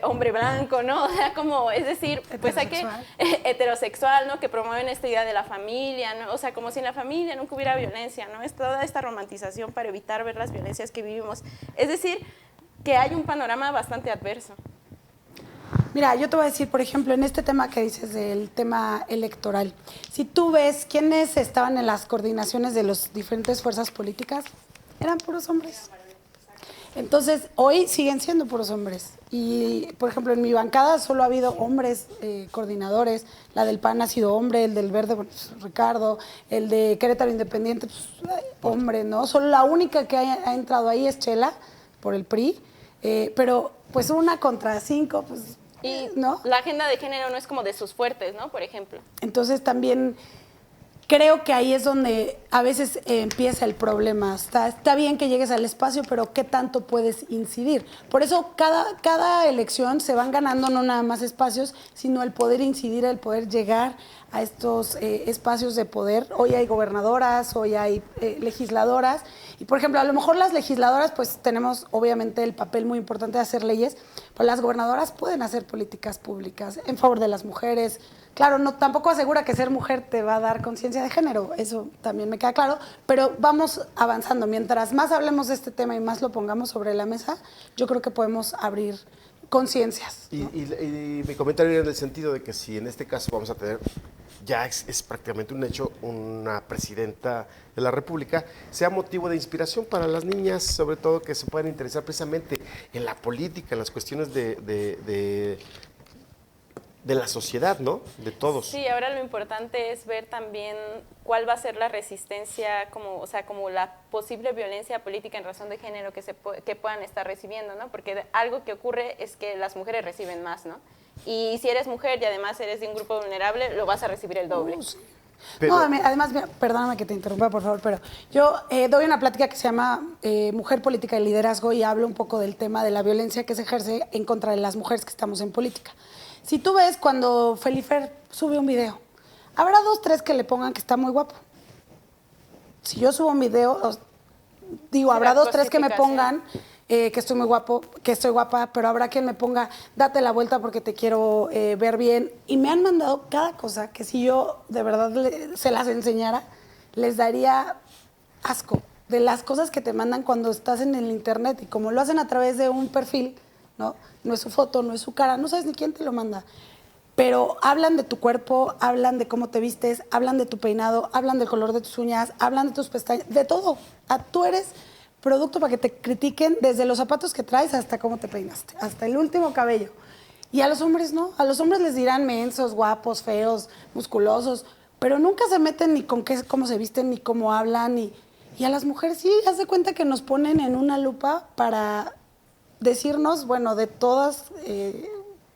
Speaker 2: hombre blanco, ¿no? O sea, como, es decir, pues hay que heterosexual, ¿no? Que promueven esta idea de la familia, ¿no? O sea, como si en la familia nunca hubiera violencia, ¿no? Es toda esta romantización para evitar ver las violencias que vivimos. Es decir, que hay un panorama bastante adverso.
Speaker 4: Mira, yo te voy a decir, por ejemplo, en este tema que dices del tema electoral, si tú ves quiénes estaban en las coordinaciones de las diferentes fuerzas políticas, eran puros hombres. Entonces, hoy siguen siendo puros hombres. Y, por ejemplo, en mi bancada solo ha habido hombres coordinadores. La del PAN ha sido hombre, el del Verde, bueno, pues, Ricardo, el de Querétaro Independiente, pues, hombre, ¿no? Solo la única que ha entrado ahí es Chela, por el PRI. Pero, pues, 1 contra 5, pues,
Speaker 2: y
Speaker 4: ¿no?
Speaker 2: La agenda de género no es como de sus fuertes, ¿no? Por ejemplo.
Speaker 4: Entonces, también creo que ahí es donde a veces empieza el problema. Está bien que llegues al espacio, pero ¿qué tanto puedes incidir? Por eso cada elección se van ganando no nada más espacios, sino el poder incidir, el poder llegar a estos espacios de poder. Hoy hay gobernadoras, hoy hay legisladoras. Y, por ejemplo, a lo mejor las legisladoras, pues tenemos obviamente el papel muy importante de hacer leyes, pero las gobernadoras pueden hacer políticas públicas en favor de las mujeres. Claro, no, tampoco asegura que ser mujer te va a dar conciencia de género, eso también me queda claro, pero vamos avanzando. Mientras más hablemos de este tema y más lo pongamos sobre la mesa, yo creo que podemos abrir conciencias, ¿no?
Speaker 1: Y mi comentario era en el sentido de que si en este caso vamos a tener, ya es prácticamente un hecho, una presidenta de la República, sea motivo de inspiración para las niñas, sobre todo que se puedan interesar precisamente en la política, en las cuestiones de la sociedad, ¿no? De todos.
Speaker 2: Sí, ahora lo importante es ver también cuál va a ser la resistencia, como, o sea, como la posible violencia política en razón de género que puedan estar recibiendo, ¿no? Porque algo que ocurre es que las mujeres reciben más, ¿no? Y si eres mujer y además eres de un grupo vulnerable, lo vas a recibir el doble.
Speaker 4: Sí. Pero, no, además, mira, perdóname que te interrumpa, por favor, pero yo doy una plática que se llama Mujer, Política y Liderazgo y hablo un poco del tema de la violencia que se ejerce en contra de las mujeres que estamos en política. Si tú ves cuando Felifer sube un video, habrá 2, 3 que le pongan que está muy guapo. Si yo subo un video, digo, habrá 2, 3 que me pongan que estoy muy guapo, que estoy guapa, pero habrá quien me ponga, date la vuelta porque te quiero ver bien. Y me han mandado cada cosa que si yo de verdad se las enseñara, les daría asco de las cosas que te mandan cuando estás en el internet. Y como lo hacen a través de un perfil, ¿no? No es su foto, no es su cara, no sabes ni quién te lo manda. Pero hablan de tu cuerpo, hablan de cómo te vistes, hablan de tu peinado, hablan del color de tus uñas, hablan de tus pestañas, de todo. Tú eres producto para que te critiquen desde los zapatos que traes hasta cómo te peinaste, hasta el último cabello. Y a los hombres no, a los hombres les dirán mensos, guapos, feos, musculosos, pero nunca se meten ni con cómo se visten, ni cómo hablan, y a las mujeres sí, haz de cuenta que nos ponen en una lupa para decirnos, bueno, de todas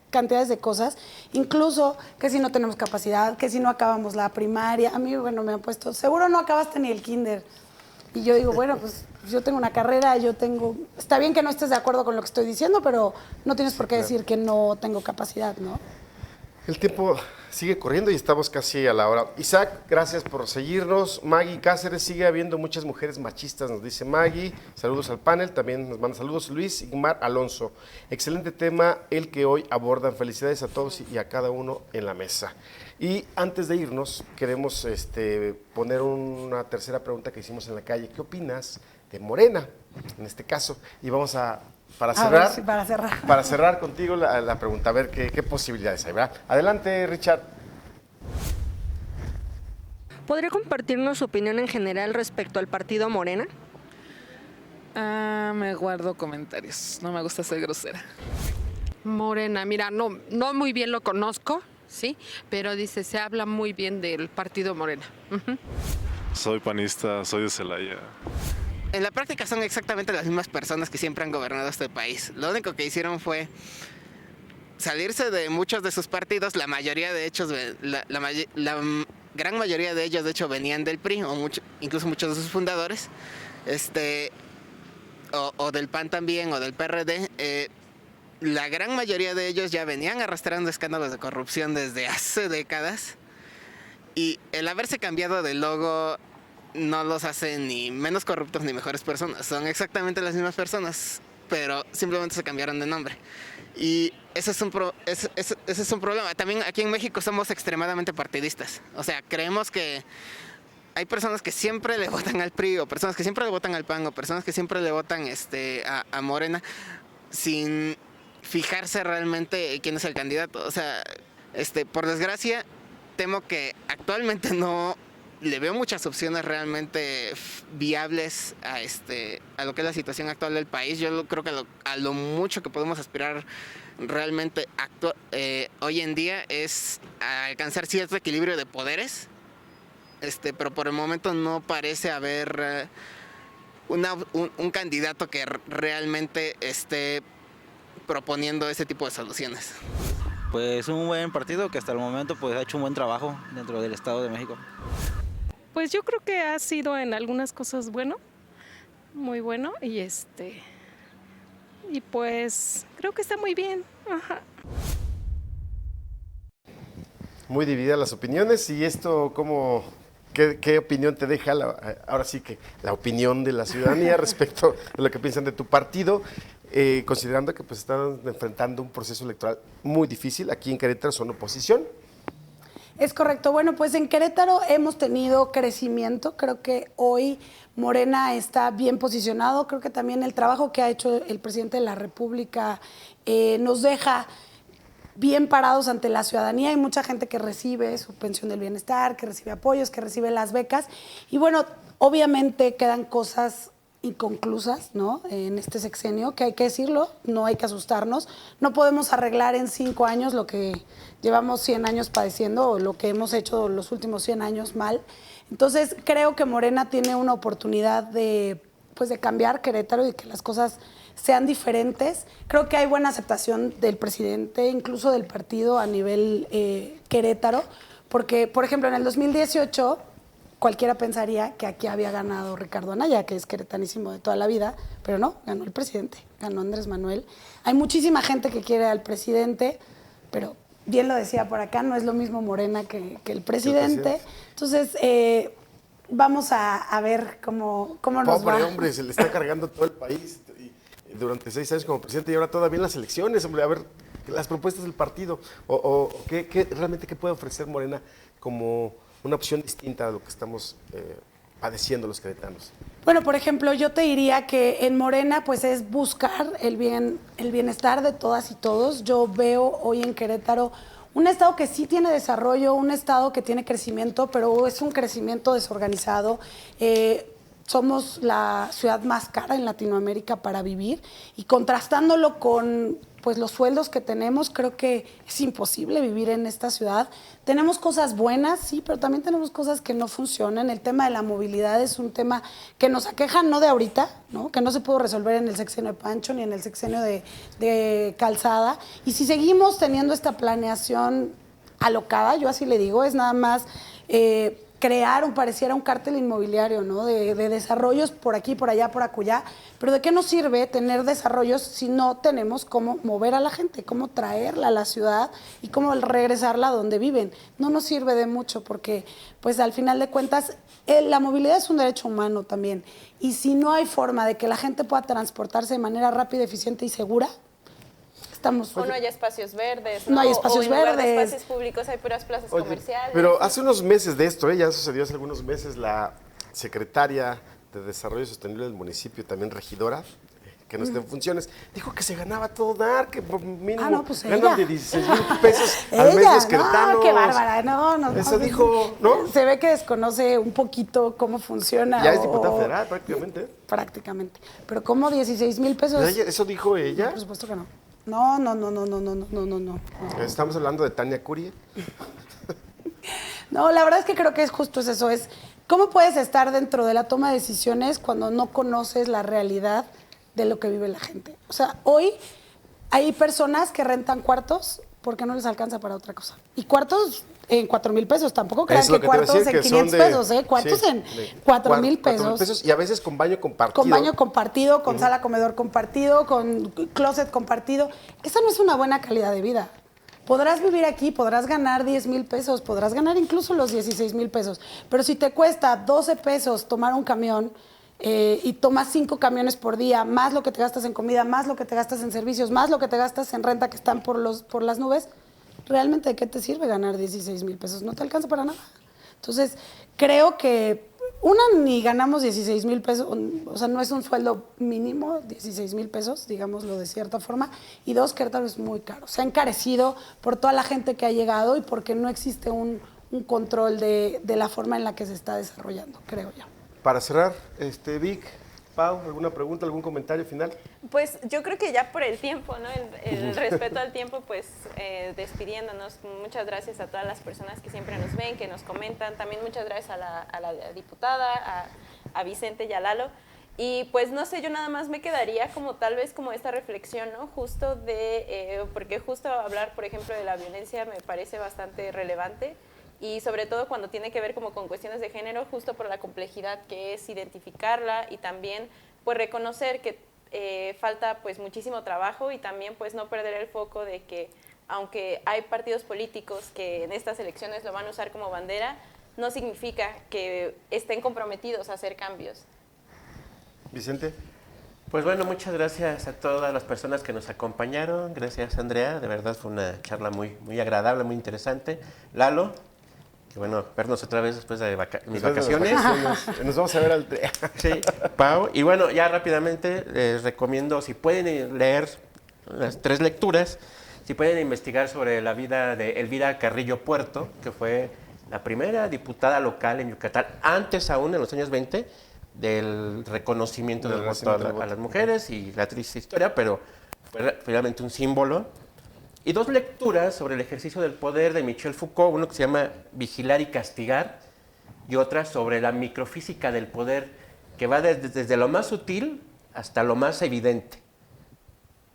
Speaker 4: cantidades de cosas, incluso que si no tenemos capacidad, que si no acabamos la primaria. A mí, bueno, me han puesto, seguro no acabaste ni el kinder. Y yo digo, bueno, pues yo tengo una carrera, está bien que no estés de acuerdo con lo que estoy diciendo, pero no tienes por qué decir que no tengo capacidad, ¿no?
Speaker 1: El tiempo sigue corriendo y estamos casi a la hora. Isaac, gracias por seguirnos. Maggie Cáceres, sigue habiendo muchas mujeres machistas, nos dice Maggie. Saludos al panel, también nos manda saludos Luis Igmar Alonso. Excelente tema el que hoy abordan. Felicidades a todos y a cada uno en la mesa. Y antes de irnos, queremos poner una tercera pregunta que hicimos en la calle. ¿Qué opinas de Morena, en este caso? Y vamos para cerrar contigo la pregunta, a ver qué posibilidades hay, ¿verdad? Adelante, Richard.
Speaker 5: ¿Podría compartirnos su opinión en general respecto al partido Morena?
Speaker 8: Me guardo comentarios, no me gusta ser grosera.
Speaker 7: Morena, mira, no muy bien lo conozco, sí, pero dice, se habla muy bien del partido Morena.
Speaker 11: Soy panista, soy de Celaya.
Speaker 9: En la práctica son exactamente las mismas personas que siempre han gobernado este país. Lo único que hicieron fue salirse de muchos de sus partidos. La mayoría de ellos, la gran mayoría de ellos de hecho venían del PRI, incluso muchos de sus fundadores, o del PAN también, o del PRD. La gran mayoría de ellos ya venían arrastrando escándalos de corrupción desde hace décadas. Y el haberse cambiado de logo no los hace ni menos corruptos ni mejores personas. Son exactamente las mismas personas, pero simplemente se cambiaron de nombre. Y ese es un problema. También aquí en México somos extremadamente partidistas. O sea, creemos que hay personas que siempre le votan al PRI, o personas que siempre le votan al PAN, o personas que siempre le votan a Morena, sin fijarse realmente quién es el candidato. O sea, por desgracia, temo que actualmente no le veo muchas opciones realmente viables a lo que es la situación actual del país. Yo creo que a lo mucho que podemos aspirar realmente hoy en día es a alcanzar cierto equilibrio de poderes, pero por el momento no parece haber un candidato que realmente esté proponiendo ese tipo de soluciones.
Speaker 10: Pues un buen partido que hasta el momento pues ha hecho un buen trabajo dentro del Estado de México.
Speaker 6: Pues yo creo que ha sido en algunas cosas bueno, muy bueno, y y pues creo que está muy bien. Ajá.
Speaker 1: Muy divididas las opiniones, y esto, ¿qué opinión te deja ahora sí que la opinión de la ciudadanía respecto de lo que piensan de tu partido? Considerando que pues están enfrentando un proceso electoral muy difícil. Aquí en Querétaro son oposición.
Speaker 4: Es correcto. Bueno, pues en Querétaro hemos tenido crecimiento. Creo que hoy Morena está bien posicionado. Creo que también el trabajo que ha hecho el presidente de la República nos deja bien parados ante la ciudadanía. Hay mucha gente que recibe su pensión del bienestar, que recibe apoyos, que recibe las becas. Y bueno, obviamente quedan cosas inconclusas, ¿no? En este sexenio, que hay que decirlo, no hay que asustarnos. No podemos arreglar en 5 años lo que llevamos 100 años padeciendo, o lo que hemos hecho los últimos 100 años mal. Entonces, creo que Morena tiene una oportunidad de cambiar Querétaro y que las cosas sean diferentes. Creo que hay buena aceptación del presidente, incluso del partido a nivel Querétaro, porque, por ejemplo, en el 2018 cualquiera pensaría que aquí había ganado Ricardo Anaya, que es queretanísimo de toda la vida, pero no, ganó el presidente, ganó Andrés Manuel. Hay muchísima gente que quiere al presidente, pero bien lo decía por acá, no es lo mismo Morena que el presidente. Entonces, vamos a ver cómo nos va.
Speaker 1: Pobre hombre, se le está cargando todo el país durante 6 años como presidente, y ahora todavía en las elecciones, hombre, a ver las propuestas del partido, o realmente qué puede ofrecer Morena como una opción distinta a lo que estamos padeciendo los queretanos.
Speaker 4: Bueno, por ejemplo, yo te diría que en Morena pues es buscar el bienestar de todas y todos. Yo veo hoy en Querétaro un estado que sí tiene desarrollo, un estado que tiene crecimiento, pero es un crecimiento desorganizado. Somos la ciudad más cara en Latinoamérica para vivir, y contrastándolo con pues los sueldos que tenemos, creo que es imposible vivir en esta ciudad. Tenemos cosas buenas, sí, pero también tenemos cosas que no funcionan. El tema de la movilidad es un tema que nos aqueja no de ahorita, ¿no? Que no se pudo resolver en el sexenio de Pancho ni en el sexenio de Calzada. Y si seguimos teniendo esta planeación alocada, yo así le digo, es nada más crear pareciera un cártel inmobiliario, ¿no? De desarrollos por aquí, por allá, por acullá. Pero ¿de qué nos sirve tener desarrollos si no tenemos cómo mover a la gente, cómo traerla a la ciudad y cómo regresarla a donde viven? No nos sirve de mucho porque, pues al final de cuentas, la movilidad es un derecho humano también. Y si no hay forma de que la gente pueda transportarse de manera rápida, eficiente y segura, estamos...
Speaker 2: O no hay espacios verdes,
Speaker 4: no hay espacios
Speaker 2: o en lugar de
Speaker 4: verdes.
Speaker 2: espacios públicos hay puras plazas
Speaker 1: Oye,
Speaker 2: comerciales.
Speaker 1: pero hace unos meses de esto, ya sucedió hace algunos meses, la secretaria de Desarrollo Sostenible del municipio, también regidora, que no está en funciones, dijo que se ganaba todo dar, que por mínimo
Speaker 4: no, pues
Speaker 1: ganan
Speaker 4: ella.
Speaker 1: de 16,000 pesos al mes los queretanos.
Speaker 4: No, qué bárbara, no.
Speaker 1: Eso dijo, ¿no?
Speaker 4: Se ve que desconoce un poquito cómo funciona.
Speaker 1: Ya es diputada federal prácticamente.
Speaker 4: Prácticamente. Pero ¿cómo 16,000 pesos?
Speaker 1: ¿Eso dijo ella?
Speaker 4: No, por supuesto que no. No.
Speaker 1: Estamos hablando de Tania Curie.
Speaker 4: No, la verdad es que creo que es justo eso, es cómo puedes estar dentro de la toma de decisiones cuando no conoces la realidad de lo que vive la gente. O sea, hoy hay personas que rentan cuartos porque no les alcanza para otra cosa. Y cuartos en 4,000 pesos, tampoco crean que cuartos en 500 pesos, cuartos en 4,000 pesos.
Speaker 1: Y a veces con baño compartido.
Speaker 4: Con baño compartido, con sala comedor compartido, con closet compartido. Esa no es una buena calidad de vida. Podrás vivir aquí, podrás ganar 10,000 pesos, podrás ganar incluso los 16,000 pesos. Pero si te cuesta 12 pesos tomar un camión y tomas 5 camiones por día, más lo que te gastas en comida, más lo que te gastas en servicios, más lo que te gastas en renta que están por las nubes, ¿realmente de qué te sirve ganar 16,000 pesos? No te alcanza para nada. Entonces, creo que ni ganamos 16,000 pesos, o sea, no es un sueldo mínimo, 16,000 pesos, digámoslo de cierta forma, y 2, Querétaro es muy caro. Se ha encarecido por toda la gente que ha llegado y porque no existe un control de la forma en la que se está desarrollando, creo yo.
Speaker 1: Para cerrar, Vic, Pau, ¿alguna pregunta, algún comentario final?
Speaker 2: Pues yo creo que ya por el tiempo, ¿no? El respeto al tiempo, pues despidiéndonos. Muchas gracias a todas las personas que siempre nos ven, que nos comentan. También muchas gracias a la diputada, a Vicente y a Lalo. Y pues no sé, yo nada más me quedaría como tal vez como esta reflexión, ¿no? Justo porque justo hablar, por ejemplo, de la violencia me parece bastante relevante. Y sobre todo cuando tiene que ver como con cuestiones de género, justo por la complejidad que es identificarla y también pues reconocer que falta pues muchísimo trabajo y también pues no perder el foco de que aunque hay partidos políticos que en estas elecciones lo van a usar como bandera, no significa que estén comprometidos a hacer cambios.
Speaker 1: Vicente.
Speaker 3: Pues bueno, muchas gracias a todas las personas que nos acompañaron. Gracias, Andrea. De verdad fue una charla muy, muy agradable, muy interesante. Lalo. Que bueno, vernos otra vez después de mis vacaciones.
Speaker 1: Nos vamos a ver al...
Speaker 3: Sí, Pau. Y bueno, ya rápidamente les recomiendo, si pueden leer las 3 lecturas, si pueden investigar sobre la vida de Elvira Carrillo Puerto, que fue la primera diputada local en Yucatán, antes aún, en los años 20, del reconocimiento del voto a las mujeres y la triste historia, pero fue finalmente un símbolo. Y 2 lecturas sobre el ejercicio del poder de Michel Foucault, uno que se llama Vigilar y Castigar, y otra sobre la microfísica del poder, que va desde lo más sutil hasta lo más evidente.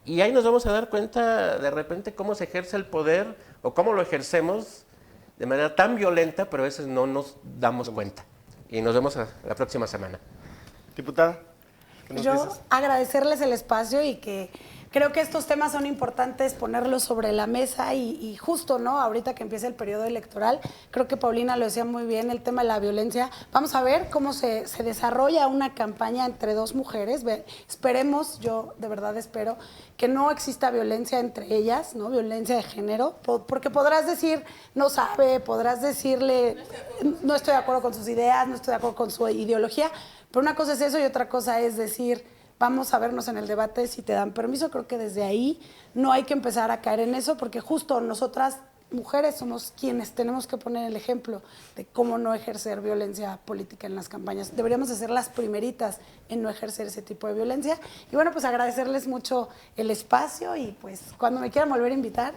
Speaker 3: Y ahí nos vamos a dar cuenta de repente cómo se ejerce el poder o cómo lo ejercemos de manera tan violenta, pero a veces no nos damos cuenta. Y nos vemos la próxima semana.
Speaker 1: Diputada, ¿qué nos dices?
Speaker 4: Agradecerles el espacio y que creo que estos temas son importantes ponerlos sobre la mesa y justo, ¿no? Ahorita que empieza el periodo electoral, creo que Paulina lo decía muy bien, el tema de la violencia. Vamos a ver cómo se desarrolla una campaña entre 2 mujeres. Esperemos, yo de verdad espero, que no exista violencia entre ellas, ¿no? Violencia de género, porque podrás decir, no sabe, podrás decirle, no estoy de acuerdo con sus ideas, no estoy de acuerdo con su ideología, pero una cosa es eso y otra cosa es decir, vamos a vernos en el debate si te dan permiso. Creo que desde ahí no hay que empezar a caer en eso porque justo nosotras mujeres somos quienes tenemos que poner el ejemplo de cómo no ejercer violencia política en las campañas. Deberíamos de ser las primeritas en no ejercer ese tipo de violencia. Y bueno, pues agradecerles mucho el espacio y pues cuando me quieran volver a invitar,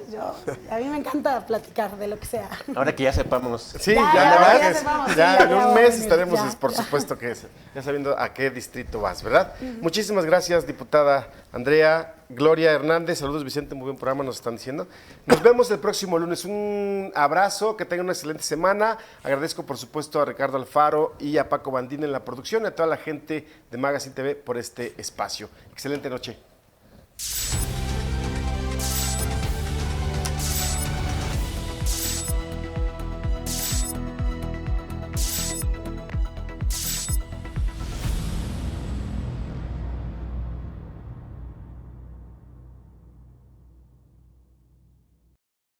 Speaker 4: a mí me encanta platicar de lo que sea.
Speaker 3: Ahora que ya sepamos.
Speaker 1: Sí, ya en un mes estaremos, por supuesto que ya sabiendo a qué distrito vas, ¿verdad? Muchísimas gracias, diputada Andrea. Gloria Hernández, saludos Vicente, muy buen programa, nos están diciendo. Nos vemos el próximo lunes, un abrazo, que tengan una excelente semana. Agradezco por supuesto a Ricardo Alfaro y a Paco Bandín en la producción y a toda la gente de Magazine TV por este espacio. Excelente noche.